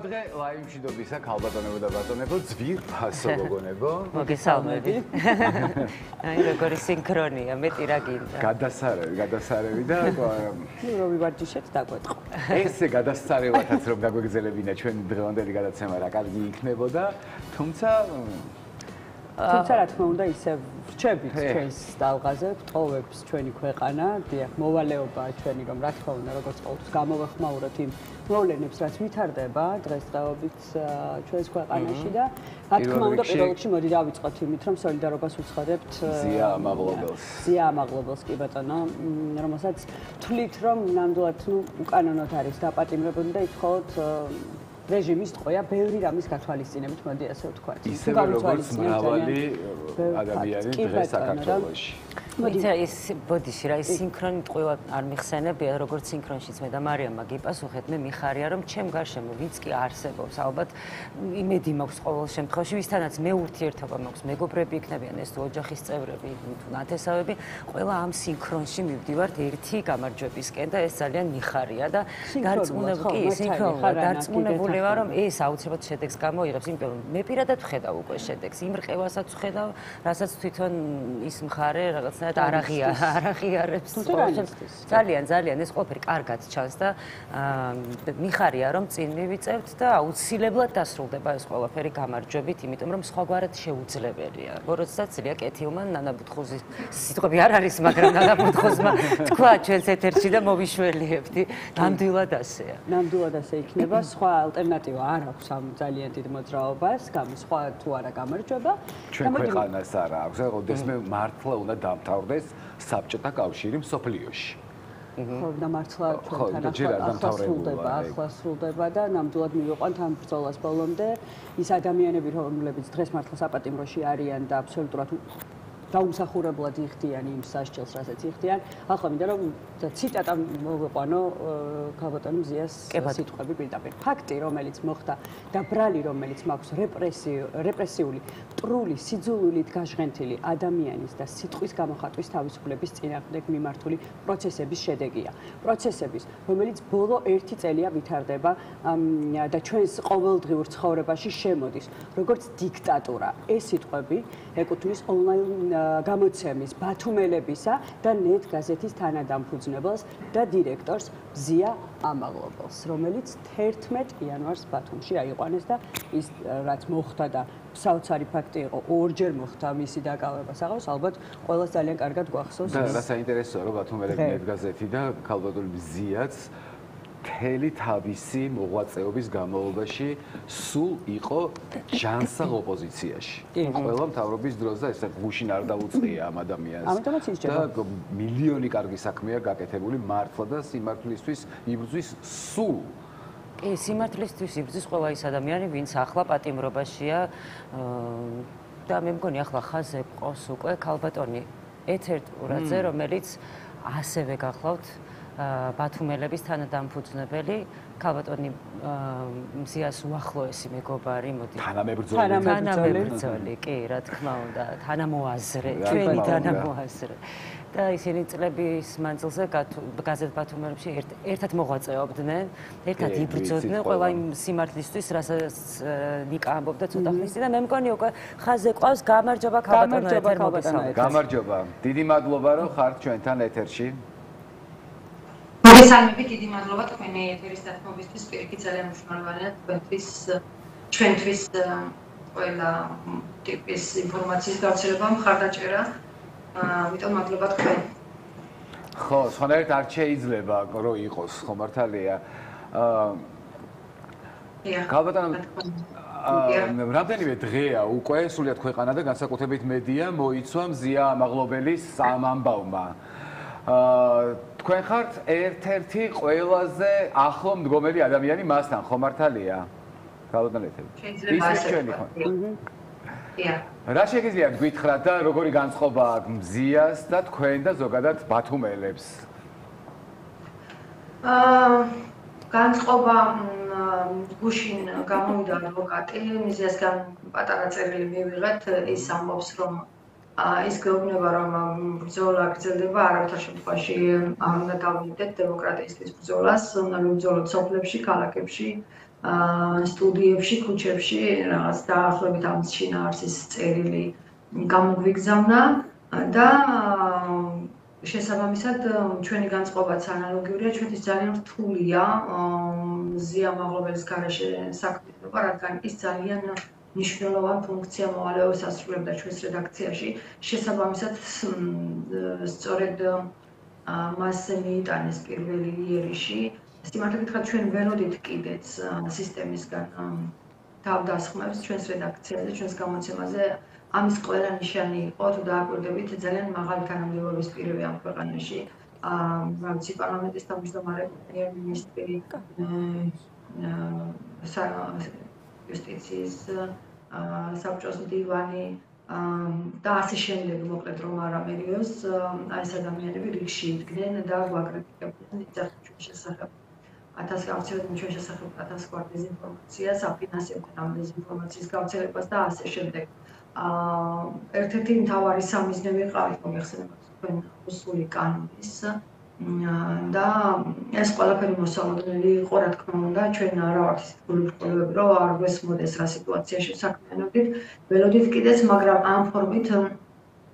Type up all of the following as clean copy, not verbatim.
დღე ლაივში დობისა ქალბატონებო და ბატონებო ძვირფასო გოგონებო. მოგესალმები. აი როგორი სინქრონია, მეტი რა გინდა. გადასარევი და რომ ვივარჯიშეთ დაგვეტყო. ესე გადასარევათაც რომ გაგვეგზელებინა ჩვენ დღევანდელი გადაცემა რა კარგი იქნებოდა, თუმცა რა თქმა უნდა ისე ვრჩებით ჩვენს დალღაზე, ვტოვებს ჩვენი ქვეყანა, დიახ, მოვალეობა ჩვენი რომ რა თქმა უნდა როგორც ყოველთვის გამოვეხმაუროთ იმ მოვლენებს, რაც ვითარდება დღესდღეობით ჩვენს ქვეყანაში და რა თქმა უნდა პირველ რიგში მოდი დავიწყოთ იმით, რომ სოლიდარობას უცხადებთ ზია ამაღლობელს. ზია ამაღლობელს კი ბატონო, რომელსაც თვლით რომ ნამდვილად უკანონოდ არის დაპატიმრებული და ითხოვთ რეჟიმის ტყვია ბევრი რამის გათვალისწინებით, მოდი ასე ვთქვათ. ისევე როგორც მრავალი ადამიანი დღეს საქართველოში. მოდი ის ბოდიში რა ის სინქრონი ტყუილ არ მიხსენებია, როგორც სინქრონშიც მე და მარიამმა გიპასუხეთ, მე მიხარია რომ ჩემ გარშემო ვინც კი არსებობს, ალბათ იმედი მაქვს ყოველ შემთხვევაში, ვისთანაც მე ურთიერთობა მაქვს, მეგობრები იქნებიან ეს თუ ოჯახის წევრები, თუ ნათესავები, ყველა ამ სინქრონში მივდივართ ერთი გამარჯვებისკენ და ეს ძალიან მიხარია და დარწმუნებული ვარ რომ ეს აუცილებლად შედეგს გამოიღებს, იმიტომ რომ მე პირადად ვხედავ უკვე შედეგს, იმ რყევასაც ვხედავ, რასაც თვითონ ის მხარე რაღაცნაირად არაღიარებს. ძალიან ეს ყველაფერი კარგად ჩანს და მიხარია რომ წინ მივიწევთ და აუცილებლად დასრულდება ეს ყველაფერი გამარჯვებით, იმიტომ რომ სხვაგვარად შეუძლებელია. როდესაც ძლია კეთილმა ნანაბუთხუზის სიტყვები არ არის, მაგრამ ნანაბუთხუზმა თქვა ჩვენს ეთერში და მოვიშველიებდი. ნამდვილად ასეა. ნამდვილად ასე იქნება, სხვა ალტერნატივა არ აქვს ამ ძალიან დიდ მოძრაობას, სხვა თუ არა გამარჯვება. ჩვენ ქვეყანას არა აქვს, ოდესმე მართლა უნდა დამთავრდეს საბჭოთა კავშირი მსოფლიოში. ხო და მართლა ჩვენთან ახლა სრულდება და ნამდვილად მივიყვანთ ამ ბრძოლას ბოლომდე. ის ადამიანები, რომლებიც დღეს მართლა საპატიმროში არიან და აბსოლუტურად დაუმსახურებლად იხდიან იმ სასჯელს, რასაც იხდიან. ახლა მინდა რომ ციტატა მოვიყვანო ქალბატონ მზიას სიტყვები პირდაპირ. ფაქტი, რომელიც მოხდა და ბრალი, რომელიც მაქვს რეპრესიული, მტრული, სიძულვილით გაჟღენთილი ადამიანის და სიტყვის გამოხატვის თავისუფლების წინააღმდეგ მიმართული პროცესების შედეგია. პროცესების, რომელიც ბოლო 1 წელია ვითარდება და ჩვენს ყოველდღიურ ცხოვრებაში შემოდის, როგორც დიქტატურა. ეს სიტყვები ეკუთვნის ონლაინ გამოცემის ბათუმელებისა და net გაზეთის თანადამფუძნებელს და დირექტორს ზია ამაღლობელს, რომელიც 11 იანვარს ბათუმში აიყვანეს და ის რაც მოხდა და საოცარი ფაქტი იყო, ორჯერ მოხდა მისი დაკავება საღამოს, ალბათ ყველას ძალიან კარგად გვახსოვს. და რა საინტერესოა, რომ ბათუმელები net გაზეთი და ქალბატონ ზიაც მთელი თავისი მოღვაწეობის განმავლობაში სულ იყო ჯანსაღ ოპოზიციაში. ყველა მთავრობის დროს და ესე გუშინ არ დაუწყია ამ ადამიანს. და მილიონი კარგი საქმეა გაკეთებული მართლა და სიმართლისთვის იბრძვის სულ. კი, სიმართლისთვის იბრძვის ყველა ის ადამიანი, ვინც ახლა პატიმრობაშია და მე მგონი ახლა ხაზზე ყავს უკვე ქალბატონი ეთერ ტურაძე, რომელიც ასევე გახლავთ ბათუმელების თანადამფუძნებელი, ქალბატონი მზიას უახლოესი მეგობარი, მოდი. თანამებრძოლი, კი, რა თქმა უნდა, თანამოაზრე, ჩვენი თანამოაზრე. და ისინი წლების მანძილზე გაზეთ ბათუმელებში ერთად მოღვაწეობდნენ, ერთად იბრძოდნენ ყველა იმ სიმართლისთვის, რასაც ნიკა ამბობდა ცოტა ხნის წინ და მე მგონი უკვე ხაზზე ყავს გამარჯობა ქალბატონო ეთერ მოგესალმებით. გამარჯობა. დიდი მადლობა რომ ხართ ჩვენთან ეთერში. მოგესალმები, დიდი მადლობა თქვენი ეთერის დათმობისთვის, პირიქით ძალიან მნიშვნელოვანია ჩვენთვის ყველა ტიპის ინფორმაციის გავრცელება, მხარდაჭერა. ამიტომ მადლობა თქვენ. ხო, სხვანაირად არ შეიძლება რომ იყოს, ხო მართალია. ქალბატონო რამდენიმე დღეა უკვე სულიად ქვეყანა და განსაკუთრებით მედია მოიცვა მზია ამაღლობელის ამ ამბავმა. თქვენ ხართ ერთ-ერთი ყველაზე ახლო მდგომელი ადამიანი მასთან, ხო მართალია? ქალბატონო ეთერი. შეიძლება ასე. რა შეგიძლიათ გითხრათ და როგორი განწყობა აქვს მზიას და თქვენ და ზოგადად ბათუმელებს? განწყობა გუშინ გამოვიდა ადვოკატი, მზიასგან პატარა წერილი მივიღეთ, ის ამბობს რომ ის გვეუბნება რომ ბრძოლა გრძელდება, არავითარ შემთხვევაში არ უნდა გავიმედეთ დემოკრატიისთვის ბრძოლას, უნდა მივბრძოლოთ სოფლებში, ქალაქებში, სტუდიებში, ქუჩებში რაღაც დაახლოებით ამის შინაარსის წერილი გამოგვიგზავნა და შესაბამისად ჩვენი განწყობაც ანალოგიურია, ჩვენთვის ძალიან რთულია ზია მაღლობელის გარეშე საქმიანობა, რადგან ის ძალიან მნიშვნელოვან ფუნქცია მოვალეობას ასრულებდა ჩვენს რედაქციაში. შესაბამისად სწორედ მას მიიტანეს პირველი იერიში. სიმართლე გითხრათ, ჩვენ ველოდით კიდეც სისტემისგან თავდასხმებს ჩვენს რედაქციაზე, ჩვენს გამოცემაზე. ამის ყველა ნიშანი იყო, თუ დააკვირდებით, ძალიან მაღალი თანამდებობის პირები ამ ქვეყანაში. ვიცი, პარლამენტის თავმჯდომარე, პრემიერ-მინისტრი, იუსტიციის საბჭოს მდივანი და ასე შემდეგ, მოკლედ რომ არ ამერიოს, ეს ადამიანები რიგში იდგნენ და გვაკრიტიკებდნენ ჩვენს შესახებ. 1000 გვარ დეზინფორმაციას, აფინანსებდნენ ამ დეზინფორმაციის გავრცელებას და ასე შემდეგ. ერთ-ერთი მთავარი სამიზნე ვიყავით, მოგეხსენებათ თქვენ უსული კანონის და ეს ყველაფერი მოსალოდნელი იყო, რა თქმა უნდა, ჩვენ არა ვართ ისეთ გულუბრყოლები, რომ არ გვესმოდეს რა სიტუაციაში საქმიანობდით, ველოდით კიდეც, მაგრამ ამ ფორმით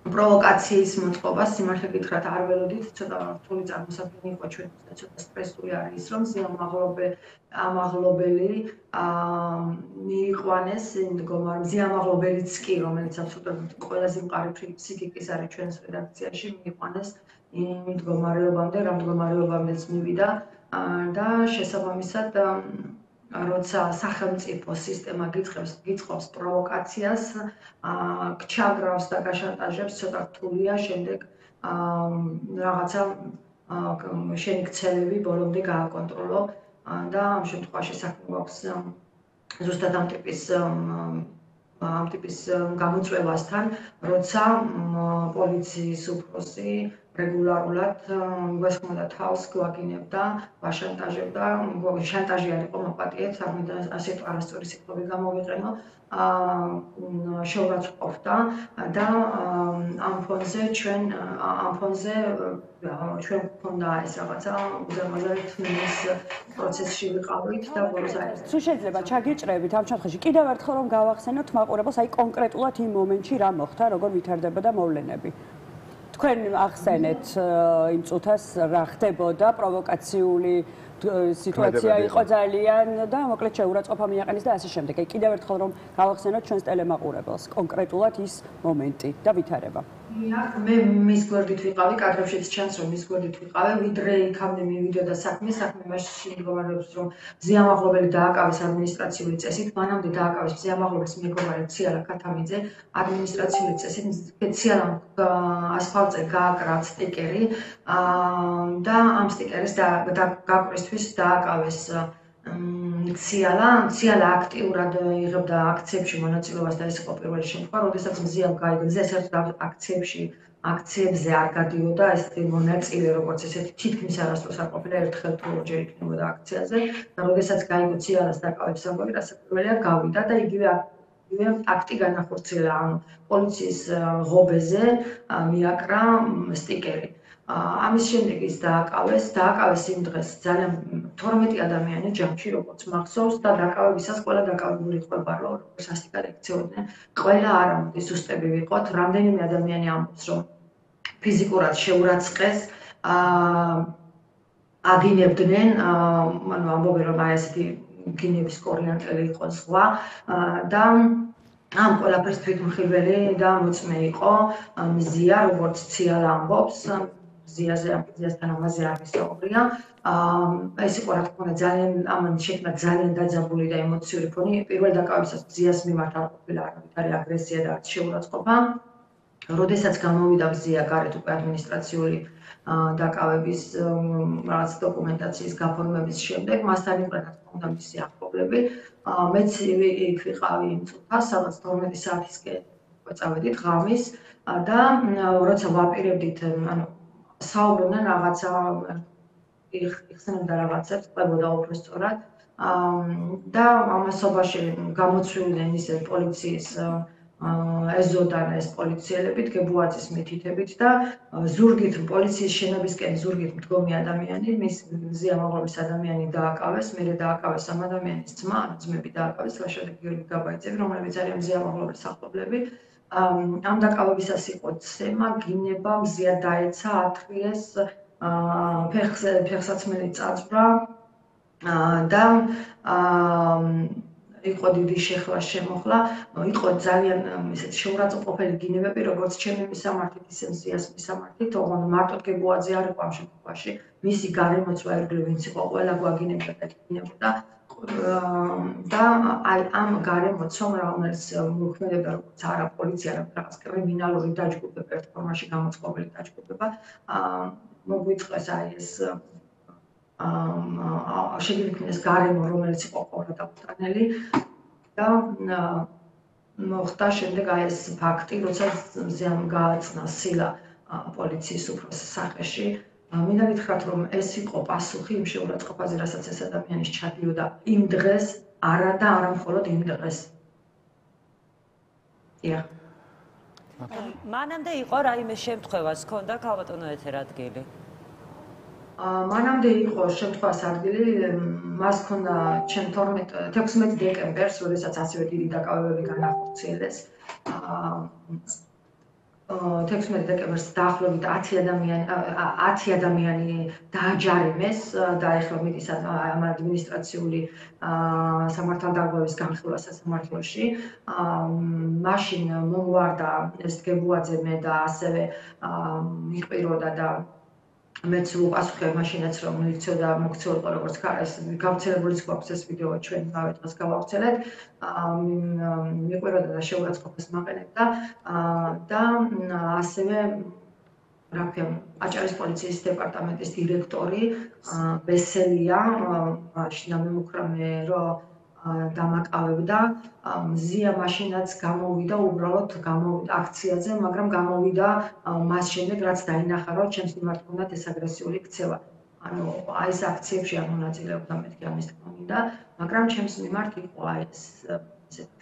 პროვოკაციის მოწყობა, სიმართლე გითხრათ, არ ველოდით, ცოტა რთული წარმოსაქმენი იყო ჩვენთვის და ცოტა სტრესული არის, რომ ამაღლობელი მიიყვანეს, მდგომარე ამაღლობელიც კი, რომელიც აბსოლუტურად ყველაზე მყარი ფსიქიკის არის ჩვენს რედაქციაში, მიიყვანეს იმ მდგომარეობამდე, რა მდგომარეობამდეც მივიდა და შესაბამისად როცა სახელმწიფო სისტემა გიწყობს პროვოკაციას, ჩაგრავს და გაშანტაჟებს, ცოტა რთულია შემდეგ რაღაცა შენი ქცევები ბოლომდე გააკონტროლო და ამ შემთხვევაში საქმე გვაქვს ზუსტად ამ ტიპის გამოწვევასთან, როცა პოლიციის უფროსი რეგულარულად გვესხმოდა თავს, გვაგინებდა, ვაშანტაჟებდა, შანტაჟი არ იყო მოპატიეთ, არ მინდა ასეთ არასწორი სიტყვები გამოვიყენო, შეურაცხყოფდა და ამ ფონზე ჩვენ გვქონდა ეს რაღაცა უზარმაზარი თმის პროცესში ვიყავით და ბოლოს არის. თუ შეიძლება ჩაგიჭრებით ამ შემთხვევაში კიდევ ერთხელ რომ გავახსენოთ მაყურებელს, აი კონკრეტულად იმ მომენტში რა მოხდა, როგორ ვითარდებოდა მოვლენები. თქვენ ახსენეთ იმ წუთას რა ხდებოდა, პროვოკაციული სიტუაცია იყო ძალიან და მოკლედ შეურაცხყოფა მიაყენეს და ასე შემდეგ. აი კიდევ ერთხელ რომ გავახსენოთ ჩვენს ტელემაყურებელს კონკრეტულად ის მომენტი და ვითარება. მე მის გვერდით ვიყავი, კადრებშიც ჩანს რომ მის გვერდით ვიყავი, ვიდრე იქამდე მივიდოდა საქმე მაშინ მდგომარეობს რომ ზიამაღლობელი დააკავეს ადმინისტრაციული წესით, მანამდე დააკავეს ზიამაღლობელის მეგობარი ციალა ქათამიძე ადმინისტრაციული წესით, ციალამ ასფალტზე გააკრა სტიკერი და ამ სტიკერის გაკვრისთვის დააკავეს ციალა აქტიურად იღებდა აქციებში მონაწილეობას და ეს იყო პირველი შემთხვევა, როდესაც მზიამ გაიგრძეს ერთ აქციებზე არ გადიოდა ესეთი მონაწილე, როგორც ესეთი თითქმის არასდროს არ ყოფილა ერთხელ თუ ორჯერ იქნებოდა აქციაზე და როდესაც გაიგო ციალას დაკავების ამბავი, რასაკვირველია გავიდა და იგივე აქტი განახორციელა, ანუ პოლიციის ღობეზე მიაკრა სტიკერი. ამის შემდეგ ის დააკავეს იმ დღეს ძალიან 12 ადამიანი ჯამში, როგორც მახსოვს და დაკავებისას ყველა დაკავებული ყვება, როგორც სასტიკად ექცეოდნენ. ყველა არა მოდი ზუსტები ვიყოთ, რამდენიმე ადამიანი ამბობს, რომ ფიზიკურად შეურაცხეს, აგინებდნენ, ანუ ამბობენ, რომ აი ესეთი გინების კორიანტელი იყო ზღვა და ამ ყველაფერს თვითმხილველი და მოწმე იყო მზია, როგორც ციალა ამბობს. ზიასთან ამაზე არ ვისაუბრია. ეს იყო რა თქმა უნდა ძალიან ამან შექმნა ძალიან დაძაბული და ემოციური ფონი. პირველ დაკავებისას ზიას მიმართ არ ყოფილა არავითარი აგრესია და არც შეურაცხყოფა. როდესაც გამოვიდა ზია გარეთ უკვე ადმინისტრაციული დაკავების რაღაც დოკუმენტაციის გაფორმების შემდეგ, მასთან იყო რა თქმა უნდა მისი ახლობლები. მეც იქ ვიყავი იმ წუთას, სადაც 12 საათისკენ წავედით ღამის და როცა ვაპირებდით, ანუ საუბრობდნენ რაღაცა იხსენებდა რაღაცებს, ყვებოდა უბრალოდ და ამასობაში გამოცვლიდნენ ისე პოლიციის ეზოდან ეს პოლიციელები დგებუაძის მითითებით და ზურგით პოლიციის შენობისკენ ზურგით მდგომი ადამიანი, მის ზიამაღლობის ადამიანი დააკავეს, მერე დააკავეს ამ ადამიანის ძმა, ძმები დააკავეს, ლაშა გიორგი გაბაიძე, რომლებიც არიან ზიამაღლობის სახლობლები. ამ დაკავებისას იყო ცემა, გინება, მზია დაეცა, ათრიეს, ფეხსაცმელი წაწვრა და იყო დიდი შეხლა შემოხლა, იყო ძალიან ესეთ შეურაცხყოფელი გინებები, როგორც ჩემი მისამართით, ისე მზიას მისამართით, ოღონდ მარტო გებუაძე არ იყო ამ შემთხვევაში, მისი გარემოცვა ერგლე ვინც იყო, ყველა გვაგინებდა და გინებოდა და აი ამ გარემოცვამ რომელიც მოქმედებდა როგორც არა პოლიცია, არა რაღაც კრიმინალური დაჯგუფება, ერთ ფორმაში გამოწყობილი დაჯგუფება, მოგვიწყვეს აი ეს შეგიძლიათ გარემო, რომელიც იყო ყურადღებიანი და მოხდა შემდეგ აი ეს ფაქტი, როცა ზემ გააცნა სილა პოლიციის უფროსის სახეში. მინდა გითხრათ, რომ ეს იყო პასუხი იმ შეურაცხყოფაზე, რასაც ეს ადამიანი ჩადიოდა იმ დღეს, არა და არა მხოლოდ იმ დღეს. დიახ. მანამდე იყო რაიმე შემთხვევა, ჰქონდა ქალბატონო ეთერ ადგილი? მანამდე იყო შემთხვევას ადგილი, მას ჰქონდა 16 დეკემბერს, როდესაც ასევე დიდი დაკავებები განახორციელეს. 16 დეკემბერს დაახლოებით 10 ადამიანი დააჯარიმეს და ეხლა მიდის ამ ადმინისტრაციული სამართალდარღვევის განხილვა სასამართლოში. მაშინ მომვარდა ეს გებუაძე მე და ასევე მიყვიროდა და მეც უპასუხე მაშინაც რომ მივცოდა მოგცეულიყო როგორც ეს გავრცელებულიც გვაქვს ეს ვიდეო ჩვენ იმავე დღეს გავავრცელეთ მიყვიროდა და შეურაცხყოფას მაყენებდა და ასევე რა ქვია აჭარის პოლიციის დეპარტამენტის დირექტორი ბესელია მაშინ ამემუქრამე რომ დამაკავებდა მზია მაშინაც გამოვიდა უბრალოდ გამოვიდა აქციაზე მაგრამ გამოვიდა მას შემდეგ რაც დაინახა რომ ჩემს მიმართ ჰქონდათ ეს აგრესიული ქცევა ანუ აი ეს აქციებში არ მონაწილეობდა მეთქი ამის თქმა მინდა მაგრამ ჩემს მიმართ იყო აი ეს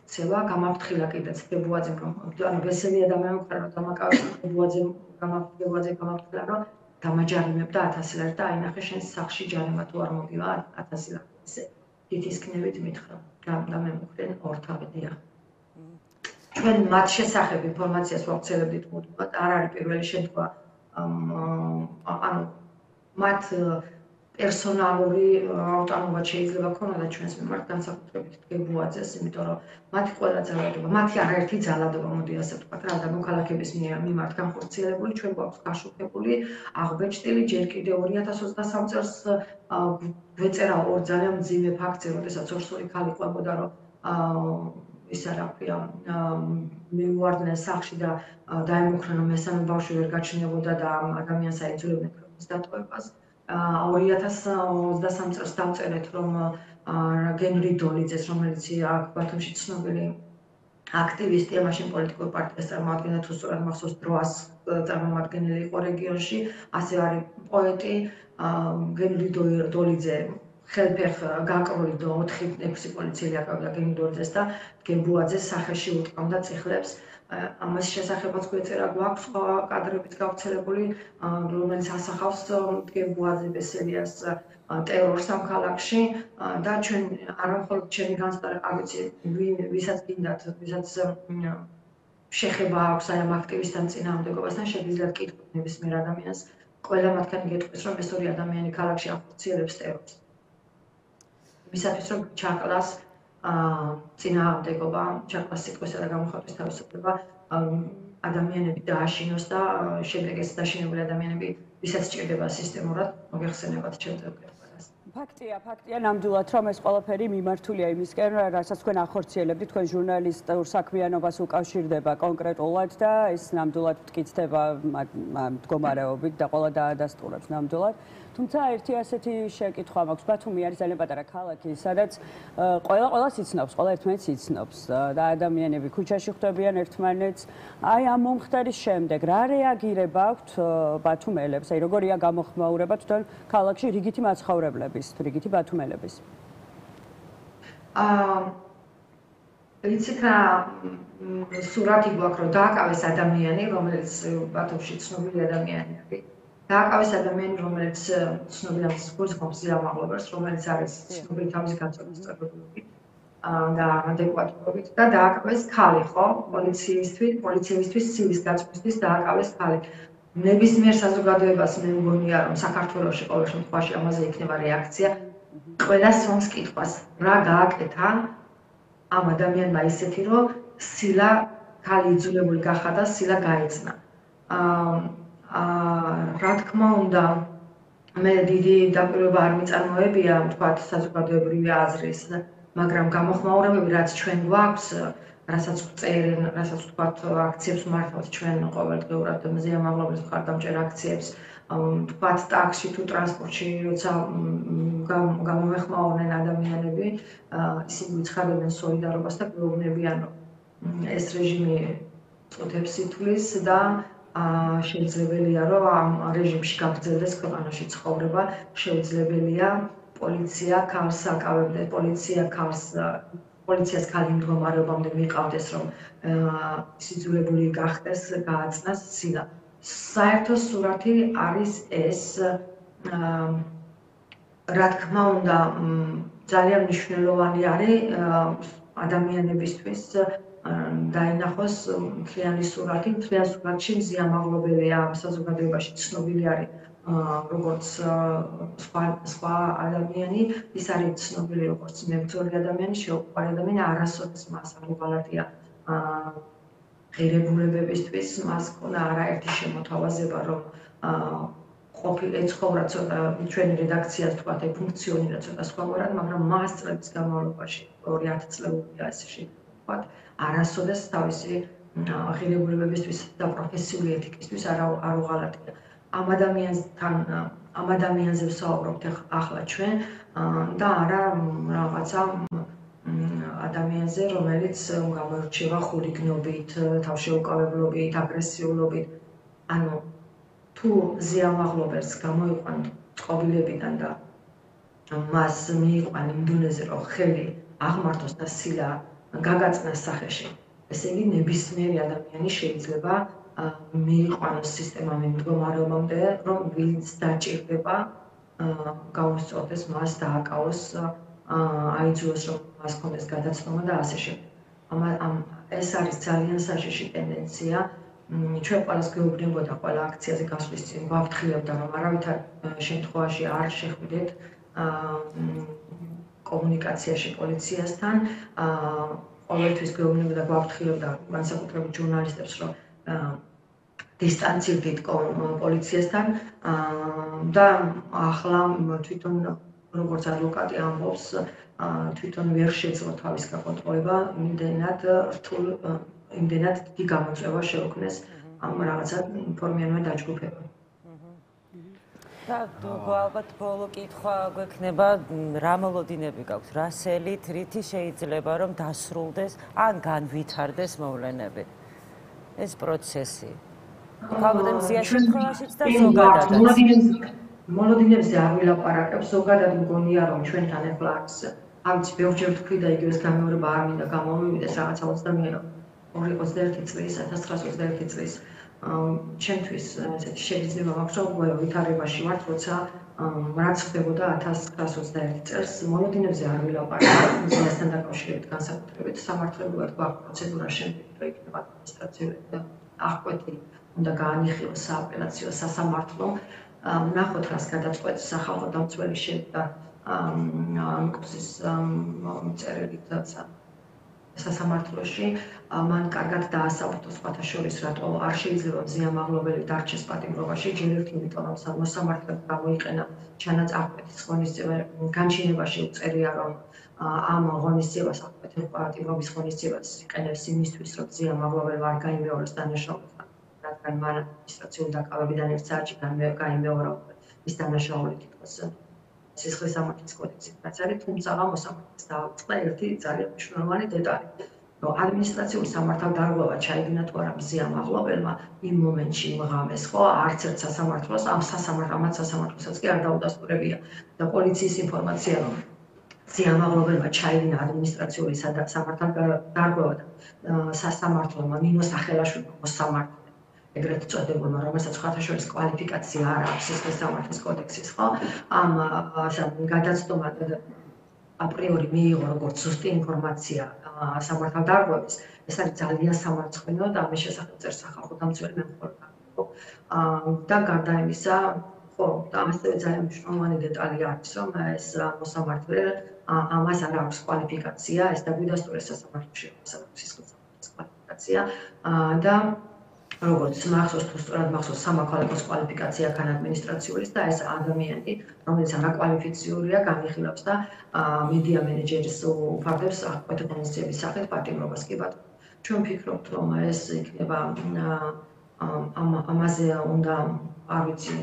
ქცევა გამაფრთხილა კიდეც გებუაძემ რომ ანუ ბესელია დამემუქრა რომ დამაკავებდა გებუაძე გამაფრთხილა რომ დამაჯარიმებდა 1000 ლარი და აინახე შენ სახლში ჯარიმა თუ არ მოგივა 1000 ლარი ესე თითის ქნებით მითხრა და მემუქრენ ორთავედია. ჩვენ მათ შესახებ ინფორმაციას ვავრცელებდით მუდმივად, არ არის პირველი შემთხვევა. ანუ მათ პერსონალური ავტონომია შეიძლება ქონოდა ჩვენს მიმართ განსაკუთრებით გებუაძეს, იმიტომ რომ მათი ყველა ძალადობა, მათი არაერთი ძალადობა, მოდი ასე ვთქვათ რა, და მოქალაქეების მიმართ განხორციელებული, ჩვენ გვაქვს გაშუქებული, აღბეჭდილი, ჯერ კიდევ 2023 წელს ვეწერა ორ ძალიან მძიმე ფაქტზე, როდესაც ორსული ქალი ყვებოდა, რომ ის რა ქვია, მიუვარდნენ სახლში და დაემუქრნენ, რომ მესამე ბავშვი ვერ გაჩნდებოდა და ამ ადამიანს აიძულებდნენ ქვეყნის დატოვებას. 2023 წელს დავწერეთ, რომ გენრი დოლიძეს, რომელიც აქ ბათუმში ცნობილი აქტივისტია, მაშინ პოლიტიკურ პარტიას წარმოადგენდა, თუ სწორად მახსოვს, დროას წარმომადგენელი იყო რეგიონში, ასევე არის პოეტი გენრი დოლიძე ხელფეხ გაკრული და 4-6 პოლიციელი აკავდა გენრი დოლიძეს და გებუაძეს სახეში უტყამდა წიხლებს. ამას შესახებაც გვეწერა გვაქვს სხვა კადრებით გავრცელებული, რომელიც ასახავს გებუაძე ბესელიას ტერორს ამ ქალაქში და ჩვენ არა მხოლოდ ჩემი განცდა არ ვიცი ვისაც გინდათ, ვისაც შეხება აქვს აი ამ აქტივისტთან წინააღმდეგობასთან, შეგიძლიათ კითხოთ ნებისმიერ ადამიანს, ყველა მათგანი გეტყვის, რომ ეს ორი ადამიანი ქალაქში ახორციელებს ტერორს. ვისაც რომ ჩაკლას წინააღმდეგობა, ჩაკლას სიტყვისა და გამოხატვის თავისუფლება ადამიანები დააშინოს და შემდეგ ეს დაშინებული ადამიანები ვისაც სჭირდება სისტემურად მოგეხსენებათ ჩემს კითხვას. ფაქტია ნამდვილად რომ ეს ყველაფერი მიმართულია იმისკენ, რასაც თქვენ ახორციელებთ, თქვენ ჟურნალისტურ საქმიანობას უკავშირდება კონკრეტულად და ეს ნამდვილად მტკიცდება მდგომარეობით და ყველა დაადასტურებს ნამდვილად. თუმცა ერთი ასეთი შეკითხვა მაქვს, ბათუმი არის ძალიან პატარა ქალაქი, სადაც ყველას იცნობს, ყველა ერთმანეთს იცნობს და ადამიანები ქუჩაში ხვდებიან ერთმანეთს. აი ამ მომხდარის შემდეგ რა რეაგირება აქვთ ბათუმელებს, აი როგორია გამოხმაურება თვითონ ქალაქში რიგითი მაცხოვრებლების, რიგითი ბათუმელების? იცით რა სურათი გვაქვს რომ დააკავეს ადამიანი, რომელიც ბათუმში ცნობილი ადამიანი არის. დააკავეს ადამიანი, რომელიც ცნობილი არის გულსხმობს ზიამაღლობელს, რომელიც არის ცნობილი თავის გაწოლის წებობებით და ადეკვატურობით და დააკავეს ქალი, ხო? პოლიციისთვის სილის გაწმისთვის დააკავეს ქალი. ნებისმიერ საზოგადოებას მე მგონია რომ საქართველოში ყოველ შემთხვევაში ამაზე იქნება რეაქცია. ყველა სვამს კითხვას, რა გააკეთა ამ ადამიანმა ისეთი რომ სილა ქალი იძულებული გახადა სილა გაეცნა. რა თქმა უნდა მე დიდი დაპირება არ მიწარმოებია თქვათ საზოგადოებრივი აზრის, მაგრამ გამოხმაურებები რაც ჩვენ გვაქვს, რასაც წერენ, რასაც თქვათ აქციებს მართავთ ჩვენ ყოველდღიურად ზიამაღლობელის მხარდამჭერ აქციებს, თქვათ ტაქსში თუ ტრანსპორტში როცა გამომეხმაურნენ ადამიანები, ისინი ვიცხადებენ სოლიდარობას და გვეუბნებიან რომ ეს რეჟიმი წუთებს ითვლის და შეიძლებელია რომ ამ რეჟიმში გაგრძელდეს ქვეყანაში ცხოვრება, შეუძლებელია პოლიცია ქალს აკავებდეს, პოლიციას ქალი მდგომარეობამდე მიყავდეს რომ ის იძულებული გახდეს გააწნას სილა. საერთო სურათი არის ეს, რა თქმა უნდა ძალიან მნიშვნელოვანი არის ადამიანებისთვის დაინახოს მთლიანი სურათი, მთლიან სურათში ზიამაღლობელია ამ საზოგადოებაში ცნობილი არის როგორც სხვა ადამიანი, ის არის ცნობილი როგორც მებრძოლი ადამიანი, შეუყვარი ადამიანი, არასოდეს მას არ უღალატია ღირებულებებისთვის, მას ქონა არაერთი შემოთავაზება, რომ ეცხოვრა ცოტა ჩვენი რედაქციას თქვათ ფუნქციონირა ცოტა სხვაგვარად, მაგრამ მას წლების განმავლობაში 2-10 წლეულია ესე ვთქვათ, არასოდეს თავისი ღირებულებებისთვის და პროფესიული ეთიკისთვის არ უღალატია. ამ ადამიანზე ვსაუბრობთ ახლა ჩვენ და არა რაღაცა ადამიანზე, რომელიც გამოირჩევა ხულიგნობით, თავშეუკავებლობით, აგრესიულობით. ანუ თუ ზიამაღლობელს გამოიყვანთ წყობილებიდან და მას მიიყვან იმ დონეზე, რომ ხელი აღმართოს და სილა გაგაწნას სახეში, ესე იგი ნებისმიერი ადამიანი შეიძლება მიიყვანოს სისტემამ იმ მდგომარეობამდე, რომ ვინც დაჭირდება გაუსწორდეს მას, დააკავოს, აიძულოს რომ მას ქონდეს გადაცნობა და ასე შემდეგ. ეს არის ძალიან საშიში ტენდენცია. ჩვენ ყველას გვეუბნებოდა ყველა აქციაზე გასვლის წინ, გვაფრთხილებდა რომ არავითარ შემთხვევაში არ შეხვიდეთ კომუნიკაციაში პოლიციასთან, ყოველთვის გვეუბნებოდა, გვაფრთხილებდა განსაკუთრებით ჟურნალისტებს, რომ დისტანცირდით პოლიციასთან და ახლა თვითონ როგორც ადვოკატი ამბობს, თვითონ ვერ შეძლო თავის გაკონტროლება, იმდენად დიდი გამოწვევა შეუქმნეს ამ რაღაცა ფორმიანმა დაჯგუფებამ. და ალბათ ბოლო კითხვა გვექნება, რა მოლოდინები გაქვს, რა სელით, რითი შეიძლება რომ დასრულდეს ან განვითარდეს მოვლენები ეს პროცესი. ალბათ მზიან შემთხვევაშიც და ზოგადადაც. მოლოდინებზე არ ვილაპარაკებ, ზოგადად მგონია რომ ჩვენთან ახლა აქვს, არც ბევრჯერ თქვი და იგივეს გამეორება არ მინდა გამომივიდეს რაღაცა 21 წლის, 1921 წლის ჩემთვის ესეთი შეგრძნება მაქვს, რომ ვითარებაში ვართ, როცა რაც ხდებოდა 1921 წელს, მოლოდინებზე არ ვილაპარაკებ, მზიასთან დაკავშირებით განსაკუთრებით სამართლებრივად გვაქვს პროცედურა შემდგომ რო იქნება ადმინისტრაციული აღკვეთი უნდა გაანიხილოს სააპელაციო სასამართლო, ნახოთ რას გადაწყვეტს სახალხო დამცველი შედგა ამკუსის წერილით სასამართლოში, მან კარგად დაასაბუთო სხვათა შორის, რატო არ შეიძლება ზიამაღლობელი დარჩეს პატიმრობაში, ჯერ ერთი იმიტომ რომ მოსამართლედ გამოიყენა ჩანაწყვეტის ღონისძიება, განჩინებაში უწერია რომ ამ ღონისძიებას პატიმრობის ღონისძიებას იყენებს იმისთვის, რომ ზიამაღლობელი არ გაიმეოროს დანაშაულს, რადგან მან ადმინისტრაციული დაკავებიდან ერთ საათში გაიმეორა ის დანაშაული თითქოს სისხლის სამართლის კოდექსით რაც არის, თუმცა მოსამართლეს დააწყდა ერთი ძალიან მნიშვნელოვანი დეტალი, რომ ადმინისტრაციული სამართალდარღვევა ჩაიდინა თუ არა ზიამაღლობელმა იმ მომენტში იმ ღამეს, ხო, არც ერთ სასამართლოს, ამათ სასამართლოსაც კი არ დაუდასტურებია და პოლიციის ინფორმაცია, რომ სიამაღლობელმა ჩაიდინა ადმინისტრაციული სამართალდარღვევა და სასამართლომა ნინო სახელაშვილმა მოსამართლე ეგრეთ წოდებულმა, რომელსაც ხათაშორის კვალიფიკაცია არ აქვს სისხლის სამართლის კოდექსის, ხო? ამ გადაცდომა აპრიორი მიიღო როგორც ზუსტი ინფორმაცია სამართალდარღვევის, ეს არის ძალიან სამარცხვინო და ამის შესახებ წერს სახალხო დამცველი მემკვიდრე. და გარდა იმისა, ხო, და ასევე ძალიან მნიშვნელოვანი დეტალი არის, რომ ეს მოსამართლე ამას არ აქვს კვალიფიკაცია, ეს დაგვიდასტურეს სასამართლოში სისხლის სამართლის კვალიფიკაცია და როგორც მახსოვს თუ სწორად მახსოვს სამოქალაქოს კვალიფიკაცია ქან ადმინისტრაციულის და ეს ადამიანი, რომელიც არაკვალიფიციურია, განიხილავს და მედია მენეჯერის უფარდებს ყოფითონისების სახით პატიმრობას კი ბატონო. ჩვენ ვფიქრობთ, რომ ეს იქნება ამაზე უნდა, არ ვიცი,